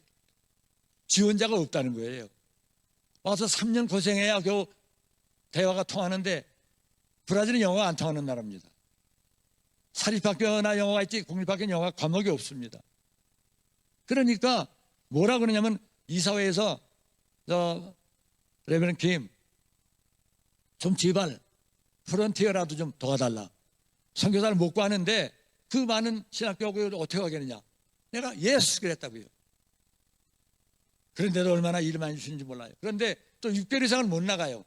지원자가 없다는 거예요. 와서 3년 고생해야 겨우 대화가 통하는데 브라질은 영어가 안 통하는 나라입니다. 사립학교나 영어가 있지 공립학교는 영어가 과목이 없습니다. 그러니까 뭐라 그러냐면 이사회에서 레베런 김 좀 제발 프론티어라도 좀 도와달라. 선교사를 못 구하는데 그 많은 신학교를 어떻게 하겠느냐. 내가 예스 그랬다고요. 그런데도 얼마나 일을 많이 주시는지 몰라요. 그런데 또 6개월 이상은 못 나가요.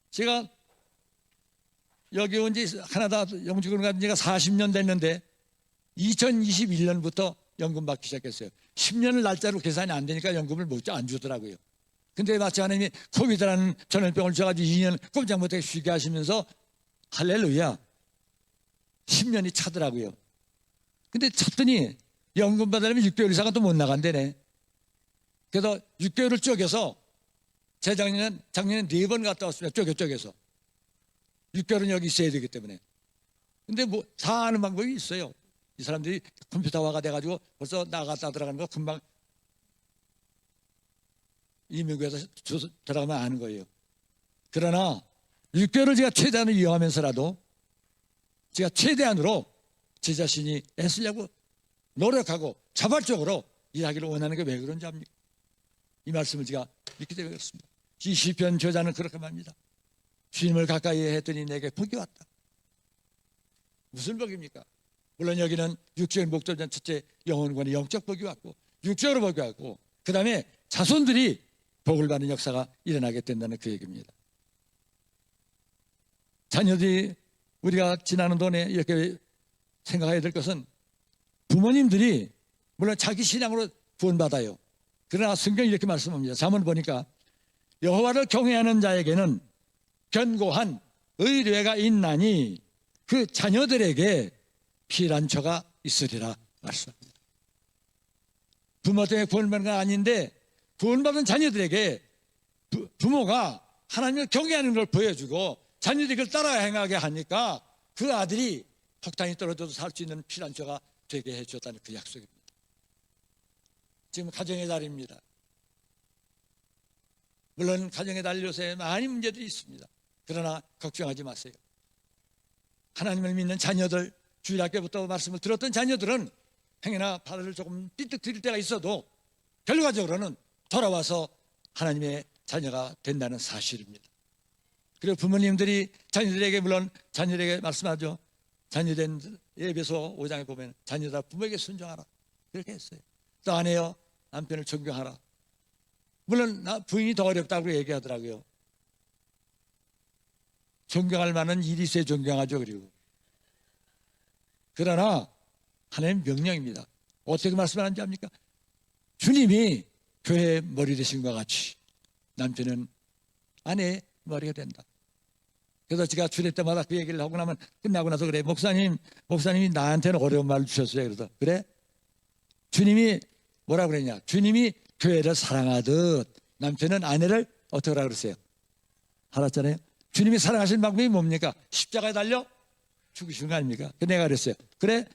제가 여기 온 지 캐나다 영주권 간 지가 40년 됐는데 2021년부터 연금 받기 시작했어요. 10년을 날짜로 계산이 안 되니까 연금을 안 주더라고요. 근데 마치 하나님이 코비드라는 전염병을 주셔가지고 2년 꼼짝 못하게 쉬게 하시면서 할렐루야 10년이 차더라고요. 근데 찼더니 연금 받으려면 6개월 이상은 또 못 나간대네. 그래서 6개월을 쪼개서 작년에 4번 갔다 왔습니다. 쪼개서 6개월은 여기 있어야 되기 때문에. 근데 뭐 다 아는 방법이 있어요. 이 사람들이 컴퓨터화가 돼가지고 벌써 나갔다 들어가는 거 금방 이민국에서 들어가면 아는 거예요. 그러나 6개월을 제가 최대한으로 이용하면서라도 제가 최대한으로 제 자신이 애쓰려고 노력하고 자발적으로 일하기를 원하는 게 왜 그런지 압니까? 이 말씀을 제가 믿기 때문에 그렇습니다. 이 시편 저자는 그렇게 말합니다. 주님을 가까이 했더니 내게 복이 왔다. 무슨 복입니까? 물론 여기는 육적인 목적전 첫째 영혼관의 영적 복이 왔고 육적으로 복이 왔고 그 다음에 자손들이 복을 받는 역사가 일어나게 된다는 그 얘기입니다. 자녀들이 우리가 지나는 동안에 이렇게 생각해야 될 것은 부모님들이 물론 자기 신앙으로 구원받아요. 그러나 성경이 이렇게 말씀합니다. 잠언 보니까 여호와를 경외하는 자에게는 견고한 의뢰가 있나니 그 자녀들에게 피난처가 있으리라 말씀합니다. 부모 때문에 구원받는 건 아닌데 구원받은 자녀들에게 부모가 하나님을 경외하는 걸 보여주고 자녀들이 그걸 따라 행하게 하니까 그 아들이 폭탄이 떨어져도 살 수 있는 피난처가 되게 해주었다는 그 약속입니다. 지금 가정의 달입니다. 물론 가정의 달 요새 많은 문제들이 있습니다. 그러나 걱정하지 마세요. 하나님을 믿는 자녀들, 주일학교부터 말씀을 들었던 자녀들은 행여나 발을 조금 삐뚤 들일 때가 있어도 결과적으로는 돌아와서 하나님의 자녀가 된다는 사실입니다. 그리고 부모님들이 자녀들에게 물론 자녀들에게 말씀하죠. 자녀된 에베소 5장에 보면 자녀다 부모에게 순종하라 그렇게 했어요. 또 아내여 남편을 존경하라. 물론 부인이 더 어렵다고 얘기하더라고요. 존경할 만한 일이 있어야 존경하죠. 그리고 그러나 하나님 명령입니다. 어떻게 말씀하는지 압니까? 주님이 교회의 머리 되신 것 같이 남편은 아내의 머리가 된다. 그래서 제가 주례 때마다 그 얘기를 하고 나면 끝나고 나서 그래 목사님이 나한테는 어려운 말을 주셨어요. 그래서 그래 주님이 뭐라 그랬냐? 주님이 교회를 사랑하듯 남편은 아내를 어떻게 하라 그랬어요? 알았잖아요. 주님이 사랑하시는 방법이 뭡니까? 십자가에 달려 죽으시는 거 아닙니까? 내가 그랬어요. 그래?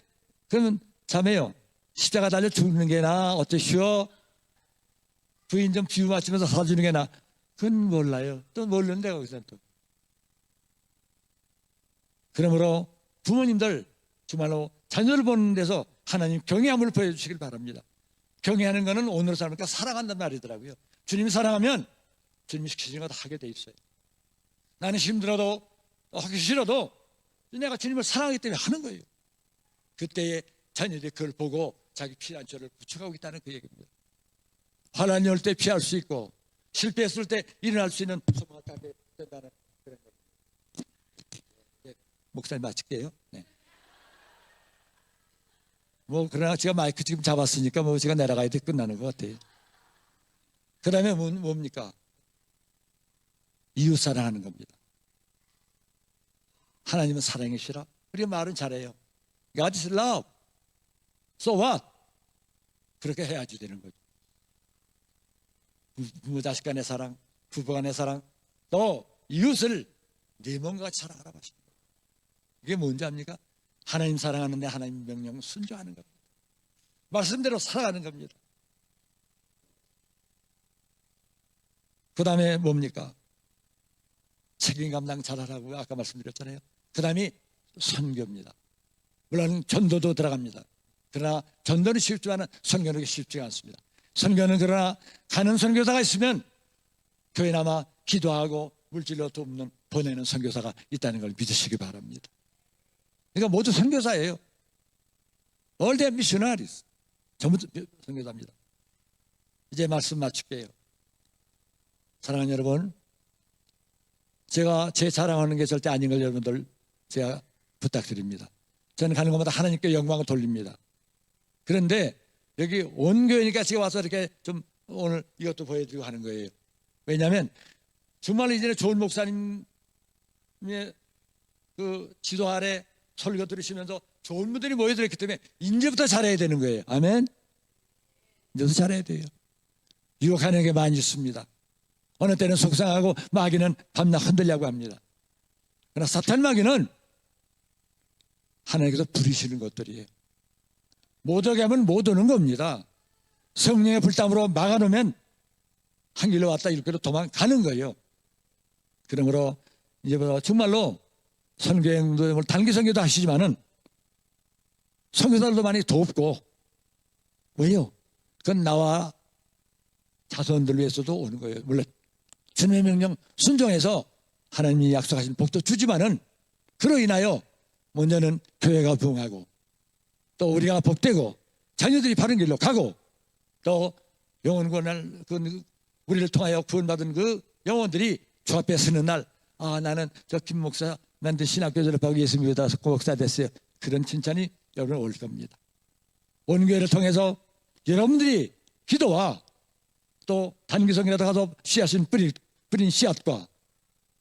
그러면 자매요, 십자가 달려 죽는 게 나 어쩌시오? 부인 좀 비유 맞추면서 살아주는 게 나? 그건 몰라요. 또 모르는데 거기서 또. 그러므로 부모님들 정말로 자녀를 보는 데서 하나님 경외함을 보여주시길 바랍니다. 경외하는 것은 오늘 사람이니까 사랑한다는 말이더라고요. 주님이 사랑하면 주님이 시키시는 거 다 하게 돼 있어요. 나는 힘들어도 하기 싫어도 내가 주님을 사랑하기 때문에 하는 거예요. 그때에 자녀들이 그걸 보고 자기 피난처를 구축하고 있다는 그 얘기입니다. 환난이 올 때 피할 수 있고 실패했을 때 일어날 수 있는 소망을 갖게 된다는 그런 겁니다. 네, 목사님 마칠게요. 네. 뭐 그러나 제가 마이크 지금 잡았으니까 뭐 제가 내려가야 돼 끝나는 것 같아요. 그 다음에 뭡니까? 이웃 사랑하는 겁니다. 하나님은 사랑이시라. 우리가 말은 잘해요. God is love. So what? 그렇게 해야지 되는 거죠. 부모 자식 간의 사랑, 부부 간의 사랑, 또 이웃을 네 몸과 같이 사랑하라 하십니다. 이게 뭔지 압니까? 하나님 사랑하는데 하나님 명령 순종하는 겁니다. 말씀대로 살아가는 겁니다. 그 다음에 뭡니까? 책임 감당 잘하라고 아까 말씀드렸잖아요. 그 다음이 선교입니다. 물론 전도도 들어갑니다. 그러나 전도는 쉽지만 선교는 쉽지가 않습니다. 선교는 그러나 가는 선교사가 있으면 교회나마 기도하고 물질로 돕는 보내는 선교사가 있다는 걸 믿으시기 바랍니다. 그러니까 모두 선교사예요. All the missionaries. 전부 선교사입니다. 이제 말씀 마칠게요. 사랑하는 여러분, 제가 제 자랑하는 게 절대 아닌 걸 여러분들 제가 부탁드립니다. 저는 가는 곳마다 하나님께 영광을 돌립니다. 그런데 여기 온 교회니까 제가 와서 이렇게 좀 오늘 이것도 보여드리고 하는 거예요. 왜냐하면 정말 이전에 좋은 목사님의 그 지도 아래 설교 들으시면서 좋은 분들이 모여들었기 때문에 이제부터 잘해야 되는 거예요. 아멘. 이제부터 잘해야 돼요. 유혹하는 게 많이 있습니다. 어느 때는 속상하고 마귀는 밤낮 흔들려고 합니다. 그러나 사탄 마귀는 하나님께서 부리시는 것들이에요. 못 오게 하면 못 오는 겁니다. 성령의 불담으로 막아놓으면 한 길로 왔다 이렇게로 도망가는 거예요. 그러므로 이제부터 정말로 선교행도 단기 선교도 하시지만은 선교사들도 많이 돕고 왜요? 그건 나와 자손들 위해서도 오는 거예요. 물론 주님의 명령 순종해서 하나님이 약속하신 복도 주지만은 그로 인하여 먼저는 교회가 부흥하고 또 우리가 복되고 자녀들이 바른 길로 가고 또 영혼 구원을 우리를 통하여 구원받은 그 영혼들이 주 앞에 서는 날, 아 나는 저 김 목사 만든 신학교 졸업하고 예수 믿어서 목사 됐어요. 그런 칭찬이 여러분 올 겁니다. 온교회를 통해서 여러분들이 기도와 또 단기성이라도 가서 씨앗을 뿌린 씨앗과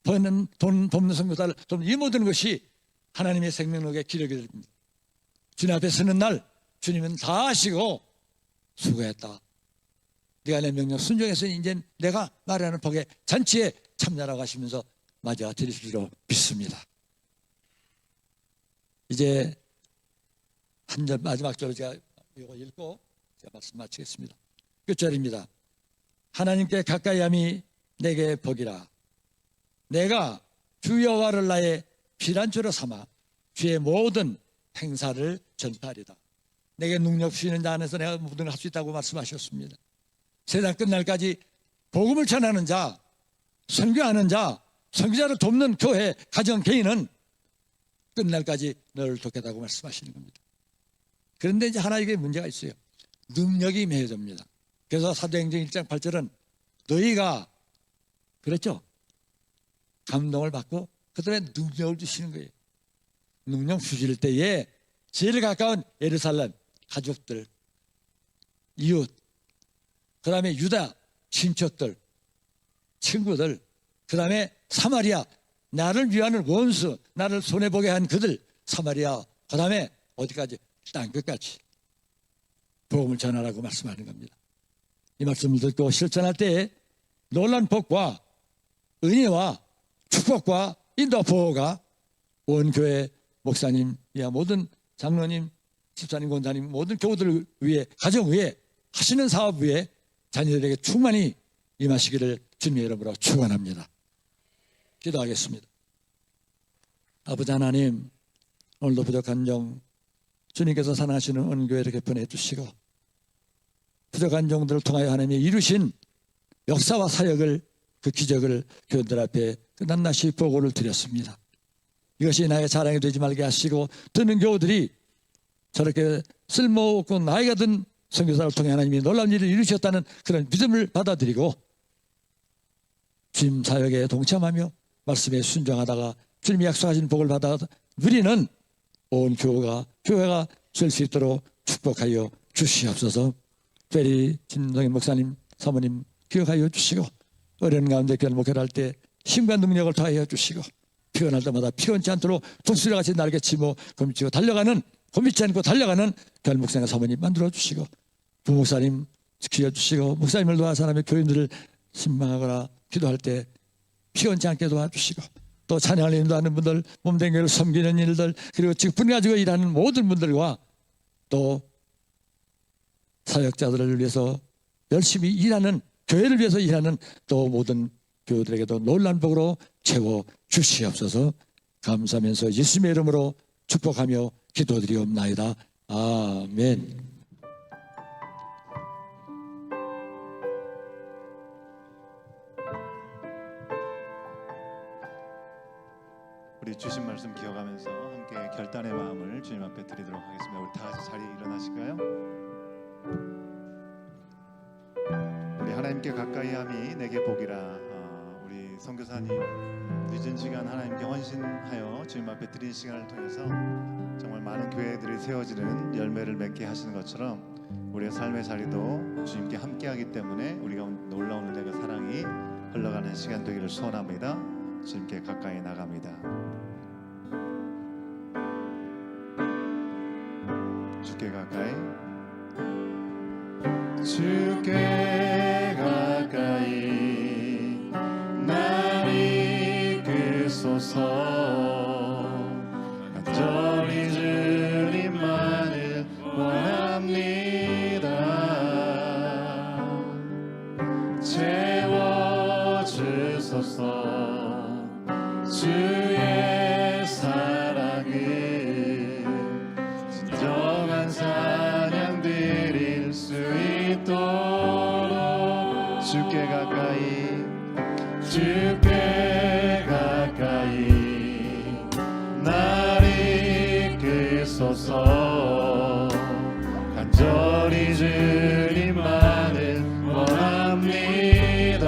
버는 돈 돕는 선교사를 이 모든 것이 하나님의 생명력의 기력이 됩니다. 주님 앞에 서는 날 주님은 다 아시고 수고했다. 네가 내 명령 순종해서 이제 내가 마련하는 복의 잔치에 참여하라고 하시면서 맞아 드리시기로 믿습니다. 이제 한 절 마지막 절을 제가 이거 읽고 제가 말씀 마치겠습니다. 끝절입니다. 하나님께 가까이함이 내게 복이라. 내가 주 여호와를 나의 피난처로 삼아 주의 모든 행사를 전파하리다. 내게 능력 주시는 자 안에서 내가 모든 걸 할 수 있다고 말씀하셨습니다. 세상 끝날까지 복음을 전하는 자, 선교하는 자, 선교자를 돕는 교회, 가정, 개인은 끝날까지 너를 돕겠다고 말씀하시는 겁니다. 그런데 이제 하나 이게 문제가 있어요. 능력이 매여집니다. 그래서 사도행전 1장 8절은 너희가 그랬죠? 감동을 받고 그다음에 능력을 주시는 거예요. 능력 주실 때에 제일 가까운 예루살렘 가족들, 이웃, 그 다음에 유다 친척들, 친구들, 그 다음에 사마리아, 나를 위하는 원수, 나를 손해보게 한 그들, 사마리아, 그 다음에 어디까지? 땅끝까지 복음을 전하라고 말씀하는 겁니다. 이 말씀을 듣고 실천할 때에 놀란 복과 은혜와 축복과 인도 보호가 온 교회 목사님, 모든 장로님, 집사님, 권사님, 모든 교우들을 위해, 가정 위해, 하시는 사업 위해 자녀들에게 충만히 임하시기를 주님의 이름으로 축원합니다. 기도하겠습니다. 아버지 하나님, 오늘도 부족한 종 주님께서 사랑하시는 온교회를 개편해 주시고 부족한 종들을 통하여 하나님이 이루신 역사와 사역을, 그 기적을 교인들 앞에 낱낱이 보고를 드렸습니다. 이것이 나의 자랑이 되지 말게 하시고 듣는 교우들이 저렇게 쓸모없고 나이가 든 선교사를 통해 하나님이 놀라운 일을 이루셨다는 그런 믿음을 받아들이고 주님 사역에 동참하며 말씀에 순종하다가 주님이 약속하신 복을 받아 누리는 온 교회가 될 수 있도록 축복하여 주시옵소서. 특별히 진동현 목사님, 사모님 기억하여 주시고 어려운 가운데 교회 목회를 할 때 힘과 능력을 더하여 주시고 피곤할 때마다 피곤치 않도록 독수리와 같이 날개치고 고민치 않고 달려가는 교회 목사님, 사모님 만들어 주시고 부목사님 지켜 주시고 목사님을 도와 사람의 교인들을 신방하거나 기도할 때 피곤치 않게 도와주시고 또 찬양을 인도하는 분들, 몸된 교회를 섬기는 일들, 그리고 직분 가지고 일하는 모든 분들과 또 사역자들을 위해서 열심히 일하는, 교회를 위해서 일하는 또 모든 교우들에게도 놀란 복으로 채워 주시옵소서. 감사하면서 예수님의 이름으로 축복하며 기도드리옵나이다. 아멘. 우리 주신 말씀 기억하면서 함께 결단의 마음을 주님 앞에 드리도록 하겠습니다. 우리 다 같이 자리에 일어나실까요? 우리 하나님께 가까이함이 내게 복이라. 우리 선교사님 늦은 시간 하나님께 헌신하여 주님 앞에 드린 시간을 통해서 정말 많은 교회들이 세워지는 열매를 맺게 하시는 것처럼 우리의 삶의 자리도 주님께 함께하기 때문에 우리가 놀라운 은혜가 사랑이 흘러가는 시간 되기를 소원합니다. 주님께 가까이 나갑니다. 주께 가까이, 주께 가까이 나를 이끄소서. 간절히 주님만을 원합니다. 채워주소서. 주의 사랑을 진정한 사냥 드릴 수 있도록 주께 가까이, 주께 가까이 나를 이끄소서. 간절히 주님만을 원합니다.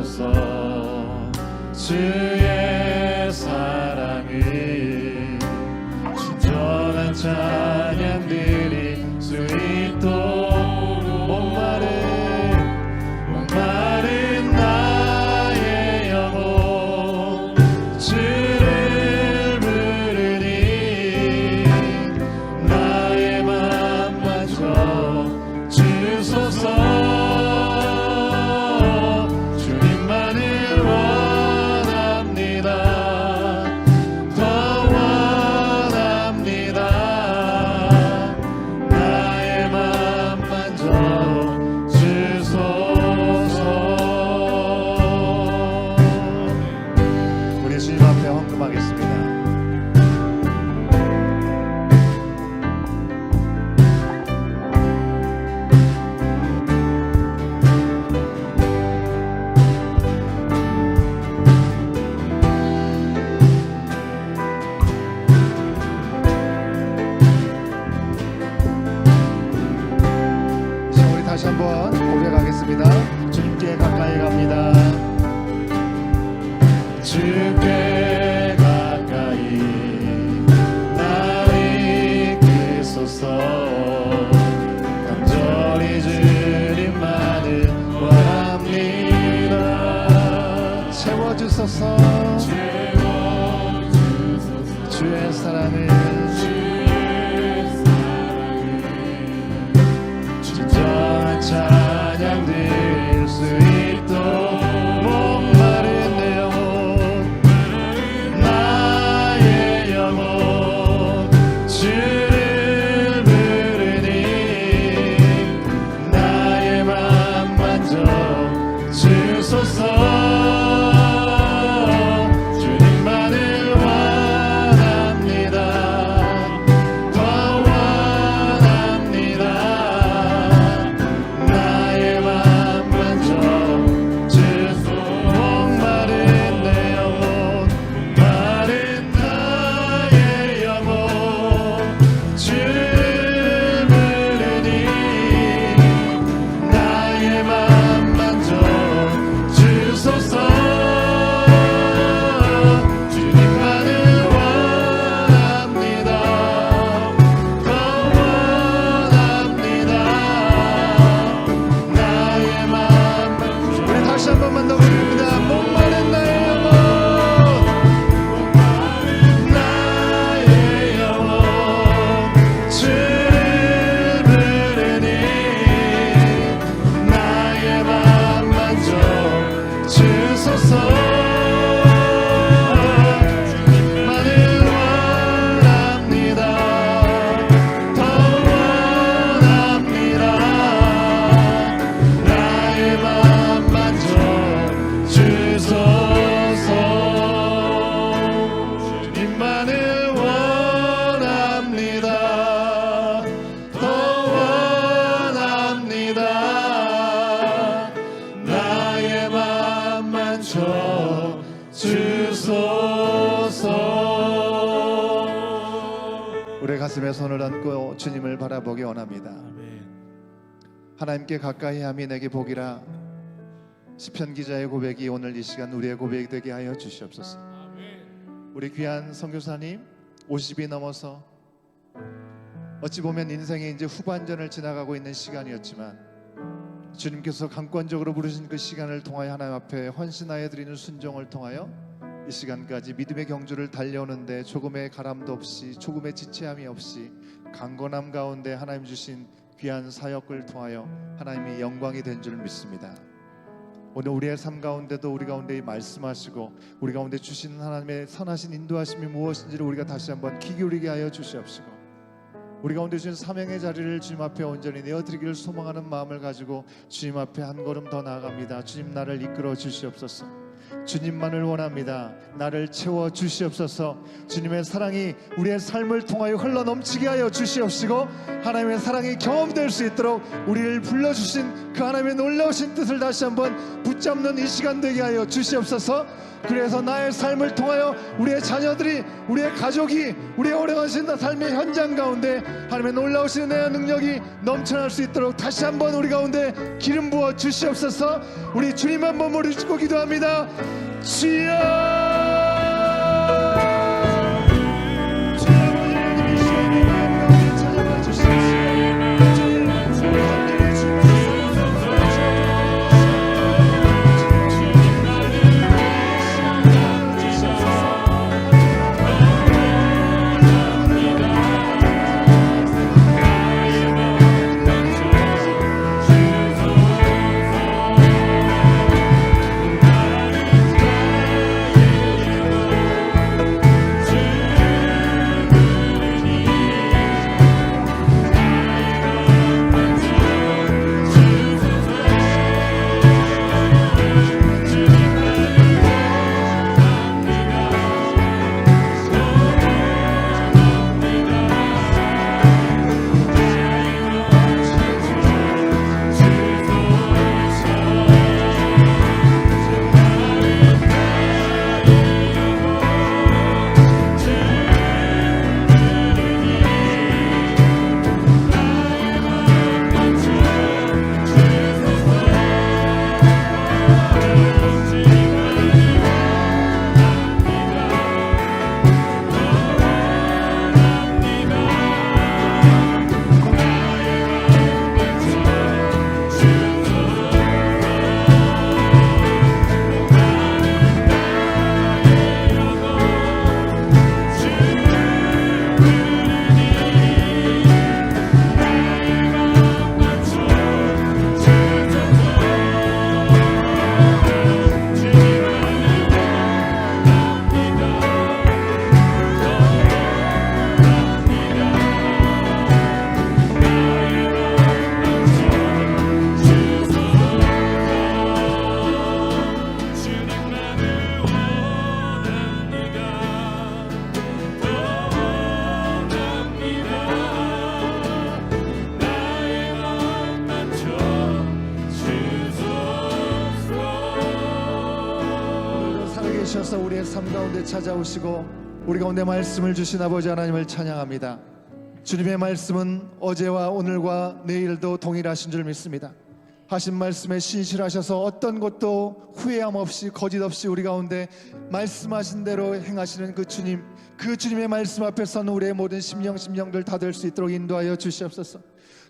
채워주소서. 주의 사랑을 진정한 찬양 드릴 수 있도록 목마른 나의 영혼 주를 부르니 나의 맘 만져 주소서. 다시 한번 고백하겠습니다. 주님께 가까이 갑니다. 주께 가까이 나를 이끄소서. 간절히 주님만을 원합니다. 채워주소서. 주의 사랑을 주소서. 주님만을 원합니다. 더 원합니다. 나의 맘 만져 주소. 마른 내 영혼, 마른 나의 영혼 주를 부르니 나의 맘 만져 주소서. 주님만을 원합니다. 더 원합니다. 나의 맘 만져. 우리 다시 한 번만 더 부릅니다. 목마른 나의 영혼, 나의 영혼 주를 부르니 나의 맘 만져 주소서. 주님만을 원합니다. 더 원합니다. 나의 맘 만져 주소서. 주님만을 원합니다. 더 원합니다. 나의 맘 만져 주소서. 우리 가슴에 손을 얹고 주님을 바라보기 원합니다. 하나님께 가까이 함이 내게 복이라. 시편 기자의 고백이 오늘 이 시간 우리의 고백이 되게 하여 주시옵소서. 우리 귀한 선교사님 50이 넘어서 어찌 보면 인생의 이제 후반전을 지나가고 있는 시간이었지만 주님께서 강권적으로 부르신 그 시간을 통하여 하나님 앞에 헌신하여 드리는 순종을 통하여 이 시간까지 믿음의 경주를 달려오는데 조금의 가람도 없이, 조금의 지체함이 없이 강건함 가운데 하나님 주신 귀한 사역을 통하여 하나님이 영광이 된 줄 믿습니다. 오늘 우리의 삶 가운데도 우리 가운데 말씀하시고 우리 가운데 주시는 하나님의 선하신 인도하심이 무엇인지를 우리가 다시 한번 귀 기울이게 하여 주시옵시고, 우리 가운데 주신 사명의 자리를 주님 앞에 온전히 내어드리기를 소망하는 마음을 가지고 주님 앞에 한 걸음 더 나아갑니다. 주님, 나를 이끌어 주시옵소서. 주님만을 원합니다. 나를 채워 주시옵소서. 주님의 사랑이 우리의 삶을 통하여 흘러 넘치게 하여 주시옵시고, 하나님의 사랑이 경험될 수 있도록 우리를 불러주신 그 하나님의 놀라우신 뜻을 다시 한번 붙잡는 이 시간 되게 하여 주시옵소서. 그래서 나의 삶을 통하여 우리의 자녀들이, 우리의 가족이, 우리의 오래가신 삶의 현장 가운데 하나님의 놀라우신 내 능력이 넘쳐날 수 있도록 다시 한번 우리 가운데 기름 부어 주시옵소서. 우리 주님 한번 머리 짚고 기도합니다. 주여, 되셔서 우리의 삶 가운데 찾아오시고 우리 가운데 말씀을 주신 아버지 하나님을 찬양합니다. 주님의 말씀은 어제와 오늘과 내일도 동일하신 줄 믿습니다. 하신 말씀에 신실하셔서 어떤 것도 후회함 없이 거짓 없이 우리 가운데 말씀하신 대로 행하시는 그 주님, 그 주님의 말씀 앞에서는 우리의 모든 심령들 다 될 수 있도록 인도하여 주시옵소서.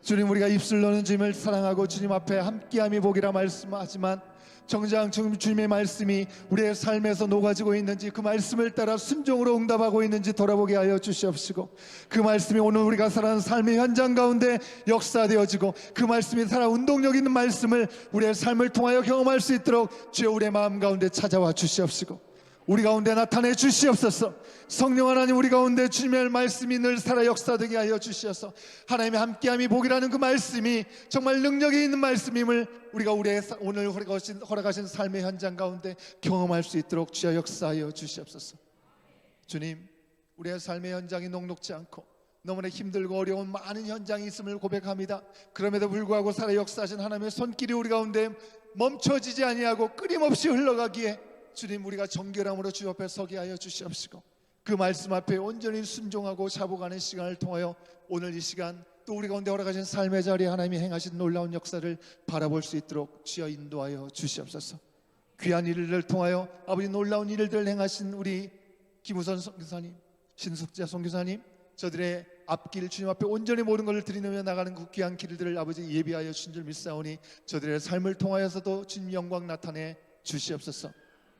주님, 우리가 입술로는 주님을 사랑하고 주님 앞에 함께함이 복이라 말씀하지만 정작 주님의 말씀이 우리의 삶에서 녹아지고 있는지, 그 말씀을 따라 순종으로 응답하고 있는지 돌아보게 하여 주시옵시고, 그 말씀이 오늘 우리가 살아가는 삶의 현장 가운데 역사되어지고, 그 말씀이 살아 운동력 있는 말씀을 우리의 삶을 통하여 경험할 수 있도록 주여 우리의 마음 가운데 찾아와 주시옵시고, 우리 가운데 나타내 주시옵소서. 성령 하나님, 우리 가운데 주님의 말씀이 늘 살아 역사되게 하여 주시어서 하나님의 함께함이 복이라는 그 말씀이 정말 능력이 있는 말씀임을 우리가 우리의 오늘 허락하신 삶의 현장 가운데 경험할 수 있도록 주여 역사하여 주시옵소서. 주님, 우리의 삶의 현장이 녹록지 않고 너무나 힘들고 어려운 많은 현장이 있음을 고백합니다. 그럼에도 불구하고 살아 역사하신 하나님의 손길이 우리 가운데 멈춰지지 아니하고 끊임없이 흘러가기에 주님, 우리가 정결함으로 주 앞에 서게 하여 주시옵시고, 그 말씀 앞에 온전히 순종하고 자복하는 시간을 통하여 오늘 이 시간 또 우리 가운데 허락하신 삶의 자리에 하나님이 행하신 놀라운 역사를 바라볼 수 있도록 주여 인도하여 주시옵소서. 귀한 일을 통하여 아버지 놀라운 일들을 행하신 우리 김우선 선교사님, 신숙자 선교사님, 저들의 앞길 주님 앞에 온전히 모든 것을 드리며 나가는 그 귀한 길들을 아버지 예비하여 주신 줄 믿사오니 저들의 삶을 통하여서도 주님 영광 나타내 주시옵소서.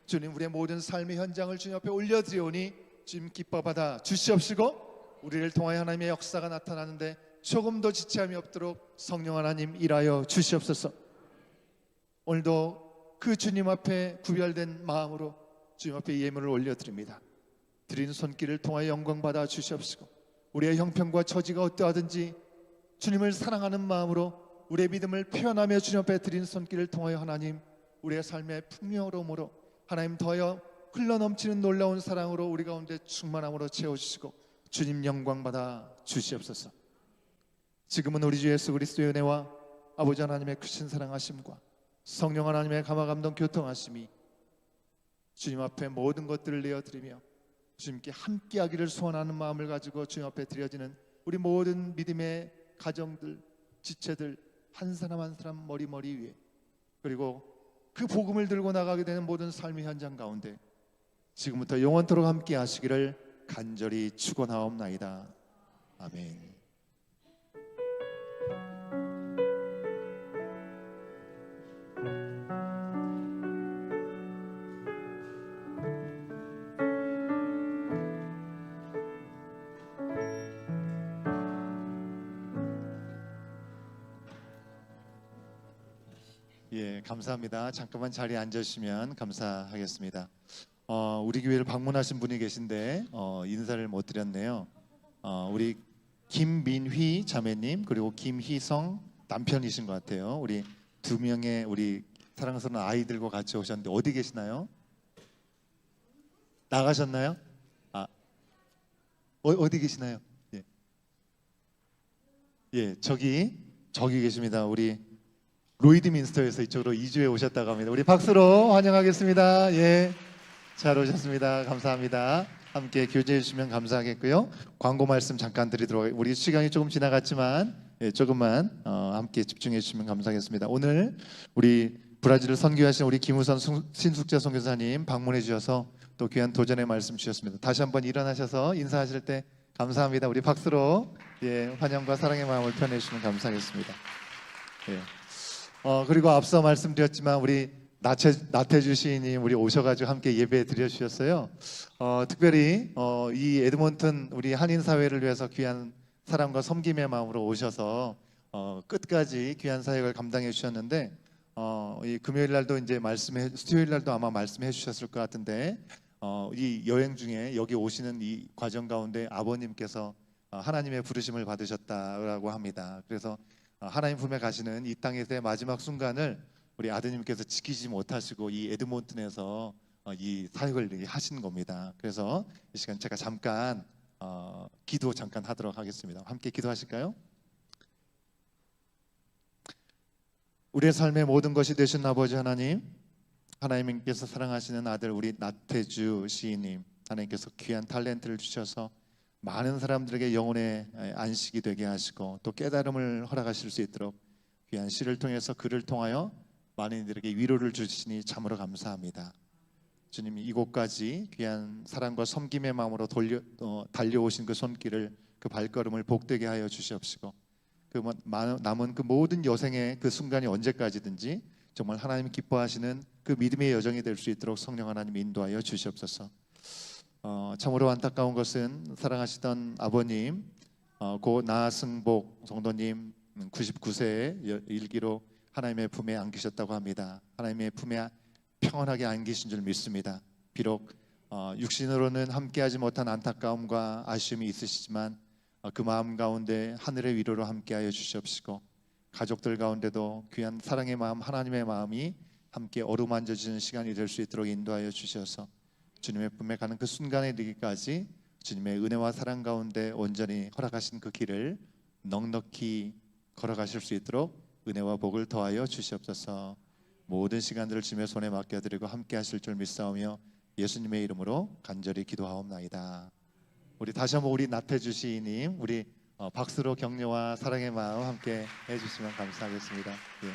주님, 우리의 모든 삶의 현장을 주님 앞에 올려드리오니 주님 기뻐 받아 주시옵시고, 우리를 통하여 하나님의 역사가 나타나는데 조금도 지체함이 없도록 성령 하나님 일하여 주시옵소서. 오늘도 그 주님 앞에 구별된 마음으로 주님 앞에 예물을 올려드립니다. 드린 손길을 통하여 영광 받아 주시옵시고, 우리의 형편과 처지가 어떠하든지 주님을 사랑하는 마음으로 우리의 믿음을 표현하며 주님 앞에 드린 손길을 통하여 하나님 우리의 삶의 풍요로움으로 하나님 더하여 흘러넘치는 놀라운 사랑으로 우리 가운데 충만함으로 채워주시고 주님 영광 받아 주시옵소서. 지금은 우리 주 예수 그리스도의 은혜와 아버지 하나님의 크신 사랑하심과 성령 하나님의 감화감동 교통하심이 주님 앞에 모든 것들을 내어드리며 주님께 함께하기를 소원하는 마음을 가지고 주님 앞에 드려지는 우리 모든 믿음의 가정들, 지체들 한 사람 한 사람 머리 위에, 그리고 그 복음을 들고 나가게 되는 모든 삶의 현장 가운데 지금부터 영원토록 함께 하시기를 간절히 축원하옵나이다. 아멘. 예, 감사합니다. 잠깐만 자리에 앉으시면 감사하겠습니다. 우리 교회를 방문하신 분이 계신데 인사를 못 드렸네요. 우리 김민휘 자매님 그리고 김희성 남편이신 것 같아요. 우리 두 명의 우리 사랑스러운 아이들과 같이 오셨는데 어디 계시나요? 나가셨나요? 어디 계시나요? 예, 저기 계십니다. 우리 로이드 민스터에서 이쪽으로 이주해 오셨다고 합니다. 우리 박수로 환영하겠습니다. 예, 잘 오셨습니다. 감사합니다. 함께 교제해 주시면 감사하겠고요. 광고 말씀 잠깐 드리도록, 우리 시간이 조금 지나갔지만 조금만 함께 집중해 주시면 감사하겠습니다. 오늘 우리 브라질을 선교하신 우리 김우선 신숙자 선교사님 방문해 주셔서 또 귀한 도전의 말씀 주셨습니다. 다시 한번 일어나셔서 인사하실 때 감사합니다. 우리 박수로 환영과 사랑의 마음을 표현해 주시면 감사하겠습니다. 예. 그리고 앞서 말씀드렸지만 우리 나태주 시인님 우리 오셔가지고 함께 예배 드려주셨어요. 특별히 이 에드몬튼 우리 한인 사회를 위해서 귀한 사랑과 섬김의 마음으로 오셔서 끝까지 귀한 사역을 감당해 주셨는데 이 금요일 날도 이제 수요일 날도 아마 말씀해 주셨을 것 같은데 이 여행 중에 여기 오시는 이 과정 가운데 아버님께서 하나님의 부르심을 받으셨다고 합니다. 그래서 하나님 품에 가시는 이 땅에서의 마지막 순간을 우리 아드님께서 지키지 못하시고 이 에드몬튼에서 이 사역을 하신 겁니다. 그래서 이 시간 제가 잠깐 기도 잠깐 하도록 하겠습니다. 함께 기도하실까요? 우리의 삶의 모든 것이 되신 아버지 하나님, 하나님께서 사랑하시는 아들 우리 나태주 시인님, 하나님께서 귀한 탤런트를 주셔서 많은 사람들에게 영혼의 안식이 되게 하시고 또 깨달음을 허락하실 수 있도록 귀한 시를 통해서 글을 통하여 많은 이들에게 위로를 주시니 참으로 감사합니다. 주님이 이곳까지 귀한 사랑과 섬김의 마음으로 달려오신 그 손길을, 그 발걸음을 복되게 하여 주시옵시고, 남은 그 모든 여생의 그 순간이 언제까지든지 정말 하나님 기뻐하시는 그 믿음의 여정이 될 수 있도록 성령 하나님 인도하여 주시옵소서. 참으로 안타까운 것은 사랑하시던 아버님 고 나승복 성도님 99세의 일기로 하나님의 품에 안기셨다고 합니다. 하나님의 품에 평안하게 안기신 줄 믿습니다. 비록 육신으로는 함께하지 못한 안타까움과 아쉬움이 있으시지만 그 마음 가운데 하늘의 위로로 함께하여 주시옵시고, 가족들 가운데도 귀한 사랑의 마음, 하나님의 마음이 함께 어루만져지는 시간이 될 수 있도록 인도하여 주셔서 주님의 품에 가는 그 순간에 이르기까지 주님의 은혜와 사랑 가운데 온전히 허락하신 그 길을 넉넉히 걸어가실 수 있도록 은혜와 복을 더하여 주시옵소서. 모든 시간들을 주님의 손에 맡겨드리고 함께 하실 줄 믿사오며 예수님의 이름으로 간절히 기도하옵나이다. 우리 다시 한번 우리 나태주 시인님, 우리 박수로 격려와 사랑의 마음 함께 해주시면 감사하겠습니다. 예.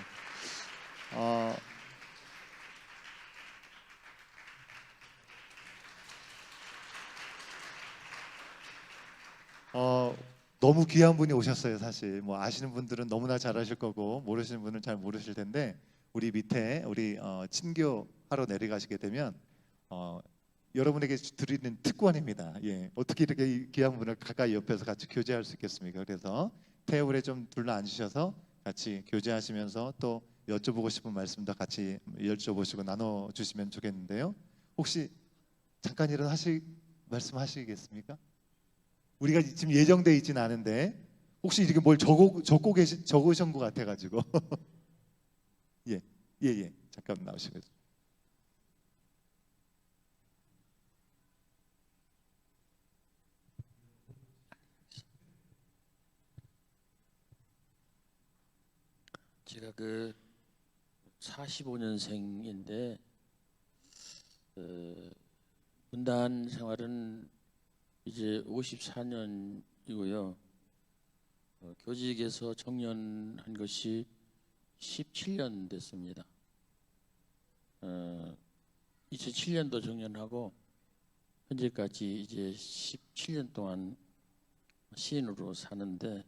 너무 귀한 분이 오셨어요. 사실 뭐 아시는 분들은 너무나 잘 아실 거고 모르시는 분은 잘 모르실 텐데, 우리 밑에 우리 친교하러 내려가시게 되면 여러분에게 드리는 특권입니다. 예, 어떻게 이렇게 귀한 분을 가까이 옆에서 같이 교제할 수 있겠습니까? 그래서 테이블에 좀 둘러 앉으셔서 같이 교제하시면서 또 여쭤보고 싶은 말씀도 같이 여쭤보시고 나눠주시면 좋겠는데요. 혹시 잠깐 말씀하시겠습니까? 우리가 지금 예정돼 있지는 않은데 혹시 이렇게 뭘 적으신 것 같아가지고 예, 잠깐 나오시겠습니다. 제가 그 45년생인데 문단 생활은 이제 54년이고요. 교직에서 정년한 것이 17년 됐습니다. 2007년도 정년하고 현재까지 이제 17년 동안 시인으로 사는데,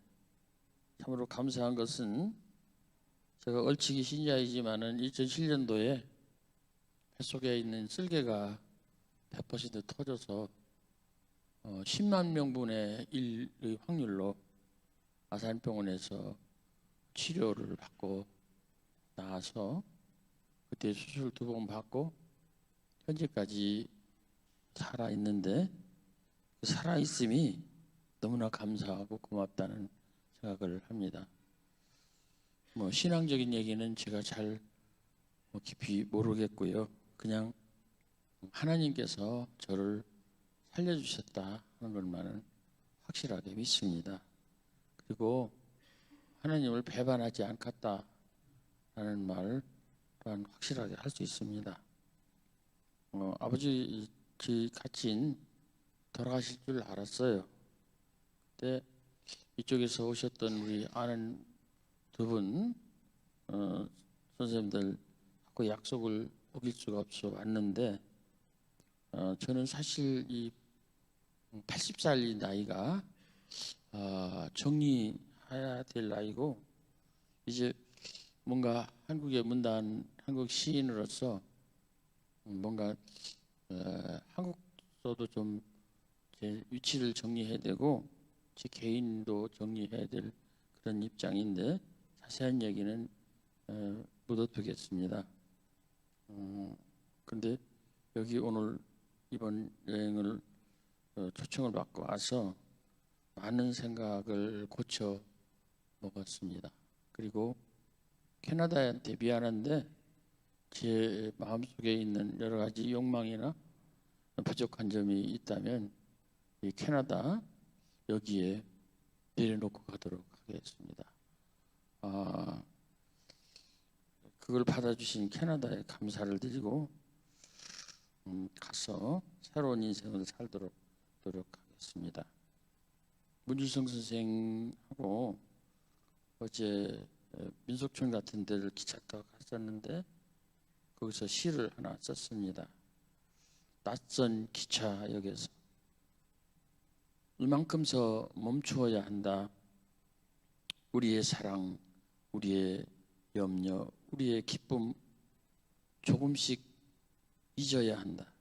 참으로 감사한 것은 제가 얼치기 신자이지만은 2007년도에 뱃속에 있는 쓸개가 100% 터져서 10만 명분의 1의 확률로 아산병원에서 치료를 받고 나와서 그때 수술 2번 받고 현재까지 살아 있는데, 그 살아 있음이 너무나 감사하고 고맙다는 생각을 합니다. 뭐 신앙적인 얘기는 제가 잘 깊이 모르겠고요. 그냥 하나님께서 저를 살려주셨다 하는 것만은 확실하게 믿습니다. 그리고 하나님을 배반하지 않겠다라는 말 또한 확실하게 할 수 있습니다. 아버지 갇힌 돌아가실 줄 알았어요. 그때 이쪽에서 오셨던 우리 아는 2분 선생님들하고 약속을 어길 수가 없어 왔는데, 저는 사실 이 80살이 나이가 정리해야 될 나이고, 이제 뭔가 한국의 문단, 한국 시인으로서 뭔가 한국서도 좀 제 위치를 정리해야 되고 제 개인도 정리해야 될 그런 입장인데, 자세한 얘기는 못 어떻겠습니다. 근데 여기 오늘 이번 여행을 초청을 받고 와서 많은 생각을 고쳐 먹었습니다. 그리고 캐나다한테 미안한데 제 마음속에 있는 여러 가지 욕망이나 부족한 점이 있다면 이 캐나다 여기에 내려놓고 가도록 하겠습니다. 그걸 받아주신 캐나다에 감사를 드리고 가서 새로운 인생을 살도록 노력하겠습니다. 문일성 선생하고 어제 민속촌 같은 데를 기차 타고 갔었는데 거기서 시를 하나 썼습니다. 낯선 기차역에서 이만큼서 멈추어야 한다. 우리의 사랑, 우리의 염려, 우리의 기쁨 조금씩 잊어야 한다.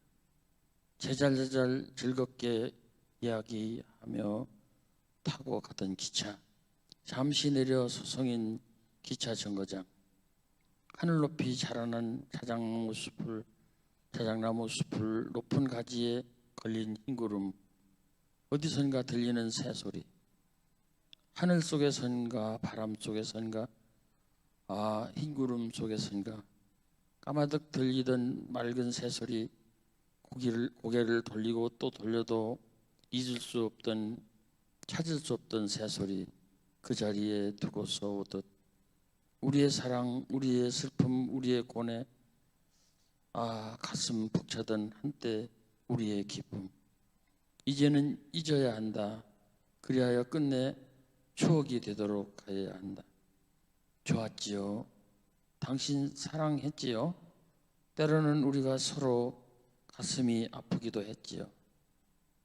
제잘제잘 즐겁게 이야기하며 타고 가던 기차, 잠시 내려 소성인 기차 정거장, 하늘 높이 자라난 자작나무 숲을 높은 가지에 걸린 흰구름, 어디선가 들리는 새소리, 하늘 속에선가 바람 속에선가 흰구름 속에선가 까마득 들리던 맑은 새소리, 고개를 돌리고 또 돌려도 잊을 수 없던, 찾을 수 없던 새소리, 그 자리에 두고서 오듯 우리의 사랑, 우리의 슬픔, 우리의 고뇌, 가슴 벅차던 한때 우리의 기쁨, 이제는 잊어야 한다. 그리하여 끝내 추억이 되도록 하여야 한다. 좋았지요. 당신 사랑했지요. 때로는 우리가 서로 가슴이 아프기도 했지요.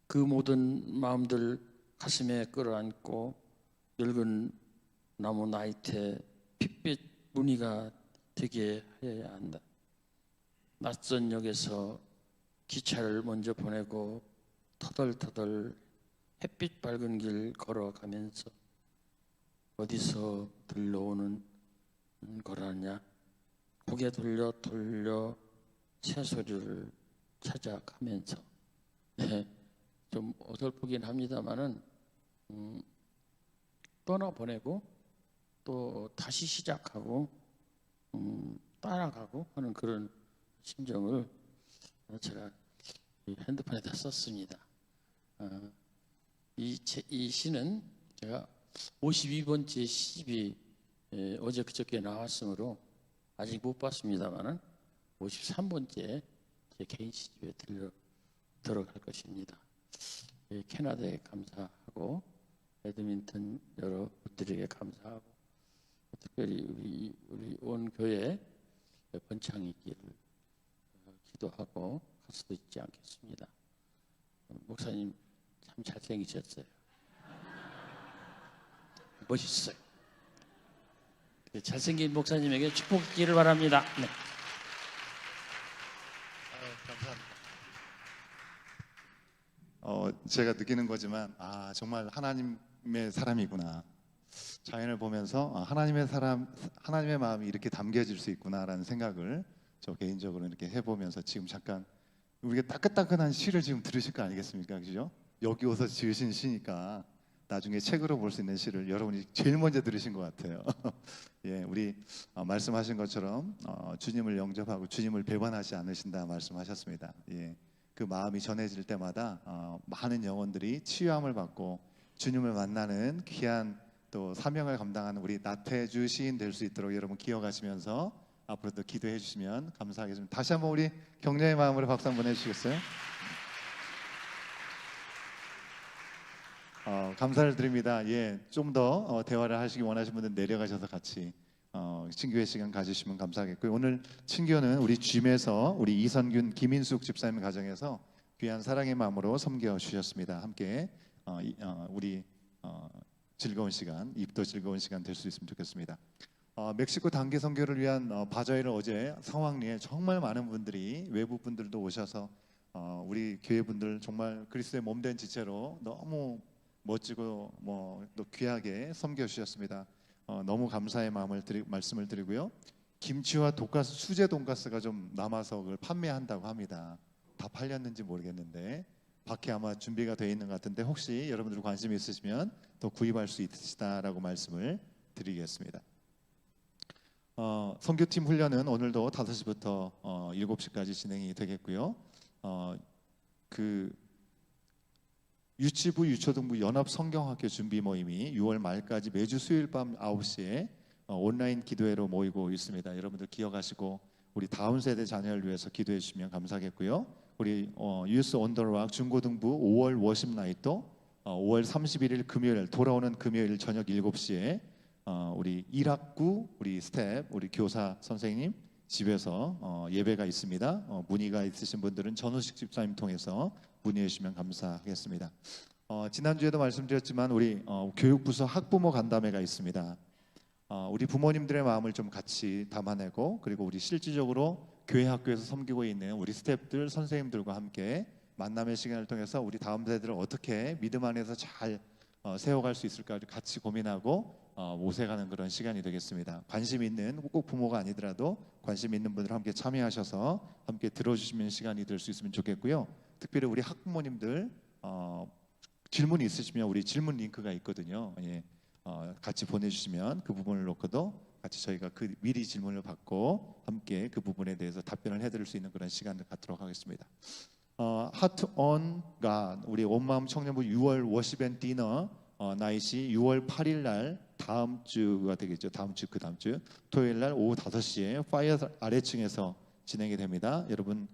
그 모든 마음들 가슴에 끌어안고 늙은 나무 나이테 핏빛 무늬가 되게 하여야 한다. 낯선 역에서 기차를 먼저 보내고 터덜터덜 햇빛 밝은 길 걸어가면서 어디서 들려오는 거라냐, 고개 돌려 새소리를 찾아가면서 좀 어설프긴 합니다만은 떠나보내고 또 다시 시작하고 따라가고 하는 그런 심정을 제가 핸드폰에다 썼습니다. 이 시는 제가 52번째 시집이 어제 그저께 나왔으므로 아직 못 봤습니다만은 53번째 제 개인 시집에 들어갈 것입니다. 캐나다에 감사하고 배드민턴 여러분들에게 감사하고 특별히 우리 온 교회 번창이 있기를 기도하고 갈 수도 있지 않겠습니다. 목사님 참 잘생기셨어요. 멋있어요. 잘생긴 목사님에게 축복 있기를 바랍니다. 네. 감사합니다. 제가 느끼는 거지만 정말 하나님의 사람이구나. 자연을 보면서 하나님의 마음이 이렇게 담겨질 수 있구나라는 생각을 저 개인적으로 이렇게 해보면서 지금 잠깐 우리가 따끈따끈한 시를 지금 들으실 거 아니겠습니까, 그죠? 여기 오서 지으신 시니까 나중에 책으로 볼 수 있는 시를 여러분이 제일 먼저 들으신 것 같아요. 예, 우리 말씀하신 것처럼 주님을 영접하고 주님을 배반하지 않으신다 말씀하셨습니다. 예, 그 마음이 전해질 때마다 많은 영혼들이 치유함을 받고 주님을 만나는 귀한 또 사명을 감당하는 우리 나태주 시인 될 수 있도록 여러분 기억하시면서 앞으로도 기도해 주시면 감사하겠습니다. 다시 한번 우리 격려의 마음으로 박수 한번 해주시겠어요? 감사를 드립니다. 예, 좀 더 대화를 하시기 원하시는 분들 내려가셔서 같이 친교회 시간 가지시면 감사하겠고요. 오늘 친교는 우리 줌에서 우리 이선균, 김인숙 집사님 가정에서 귀한 사랑의 마음으로 섬겨 주셨습니다. 함께 우리 즐거운 시간, 입도 즐거운 시간 될 수 있으면 좋겠습니다. 멕시코 단기 선교를 위한 바자회를 어제 상황리에 정말 많은 분들이 외부 분들도 오셔서 우리 교회 분들 정말 그리스도의 몸된 지체로 너무 멋지고 또 귀하게 섬겨 주셨습니다. 너무 감사의 말씀을 드리고요. 김치와 돈가스, 수제 돈가스가 좀 남아서 그걸 판매한다고 합니다. 다 팔렸는지 모르겠는데 밖에 아마 준비가 되어 있는 것 같은데 혹시 여러분들 관심이 있으시면 더 구입할 수 있으시다라고 말씀을 드리겠습니다. 선교팀 훈련은 오늘도 5시부터 7시까지 진행이 되겠고요. 그 유치부, 유초등부 연합 성경학교 준비 모임이 6월 말까지 매주 수요일 밤 9시에 온라인 기도회로 모이고 있습니다. 여러분들 기억하시고 우리 다음 세대 자녀를 위해서 기도해 주시면 감사하겠고요. 우리 유스 온더락 중고등부 5월 워십 나잇도 5월 31일 금요일 돌아오는 금요일 저녁 7시에 우리 1학구 우리 스텝 우리 교사 선생님 집에서 예배가 있습니다. 문의가 있으신 분들은 전우식 집사님 통해서 문의해 주시면 감사하겠습니다. 지난주에도 말씀드렸지만 우리 교육부서 학부모 간담회가 있습니다. 우리 부모님들의 마음을 좀 같이 담아내고 그리고 우리 실질적으로 교회 학교에서 섬기고 있는 우리 스태프들 선생님들과 함께 만남의 시간을 통해서 우리 다음 세대를 어떻게 믿음 안에서 잘 세워갈 수 있을까 같이 고민하고 모색하는 그런 시간이 되겠습니다. 관심 있는 꼭 부모가 아니더라도 관심 있는 분들 함께 참여하셔서 함께 들어주시는 시간이 될 수 있으면 좋겠고요. 특별히 우리 학부모님들 질문이 있으시면 우리 질문 링크가 있거든요. 예, 같이 보내주시면 그 부분을 놓고도 같이 저희가 그 미리 질문을 받고 함께 그 부분에 대해서 답변을 해드릴 수 있는 그런 시간을 갖도록 하겠습니다. 하트 온 갓 우리 온마음 청년부 6월 워십 앤 디너 나잇이 6월 8일 날 다음 주가 되겠죠. 다음 주 그 다음 주 토요일 날 오후 5시에 파이어 아래층에서 진행이 됩니다. 여러분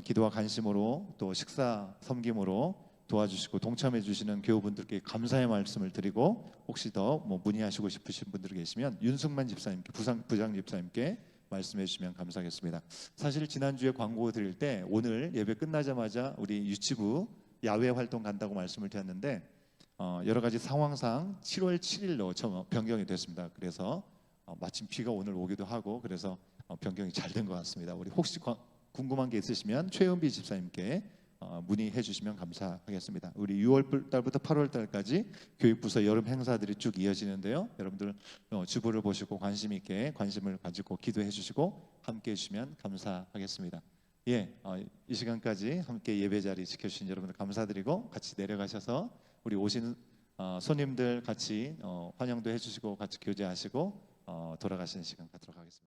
기도와 관심으로 또 식사 섬김으로 도와주시고 동참해 주시는 교우분들께 감사의 말씀을 드리고 혹시 더 문의하시고 싶으신 분들 계시면 윤승만 집사님께 부장 집사님께 말씀해 주시면 감사하겠습니다. 사실 지난주에 광고 드릴 때 오늘 예배 끝나자마자 우리 유치부 야외 활동 간다고 말씀을 드렸는데 여러 가지 상황상 7월 7일로 변경이 됐습니다. 그래서 마침 비가 오늘 오기도 하고 그래서 변경이 잘 된 것 같습니다. 우리 혹시 궁금한 게 있으시면 최은비 집사님께 문의해 주시면 감사하겠습니다. 우리 6월 달부터 8월 달까지 교육부서 여름 행사들이 쭉 이어지는데요. 여러분들 주보를 보시고 관심 있게 관심을 가지고 기도해 주시고 함께 해 주시면 감사하겠습니다. 예, 이 시간까지 함께 예배 자리 지켜주신 여러분들 감사드리고 같이 내려가셔서 우리 오신 손님들 같이 환영도 해주시고 같이 교제하시고 돌아가시는 시간 갖도록 하겠습니다.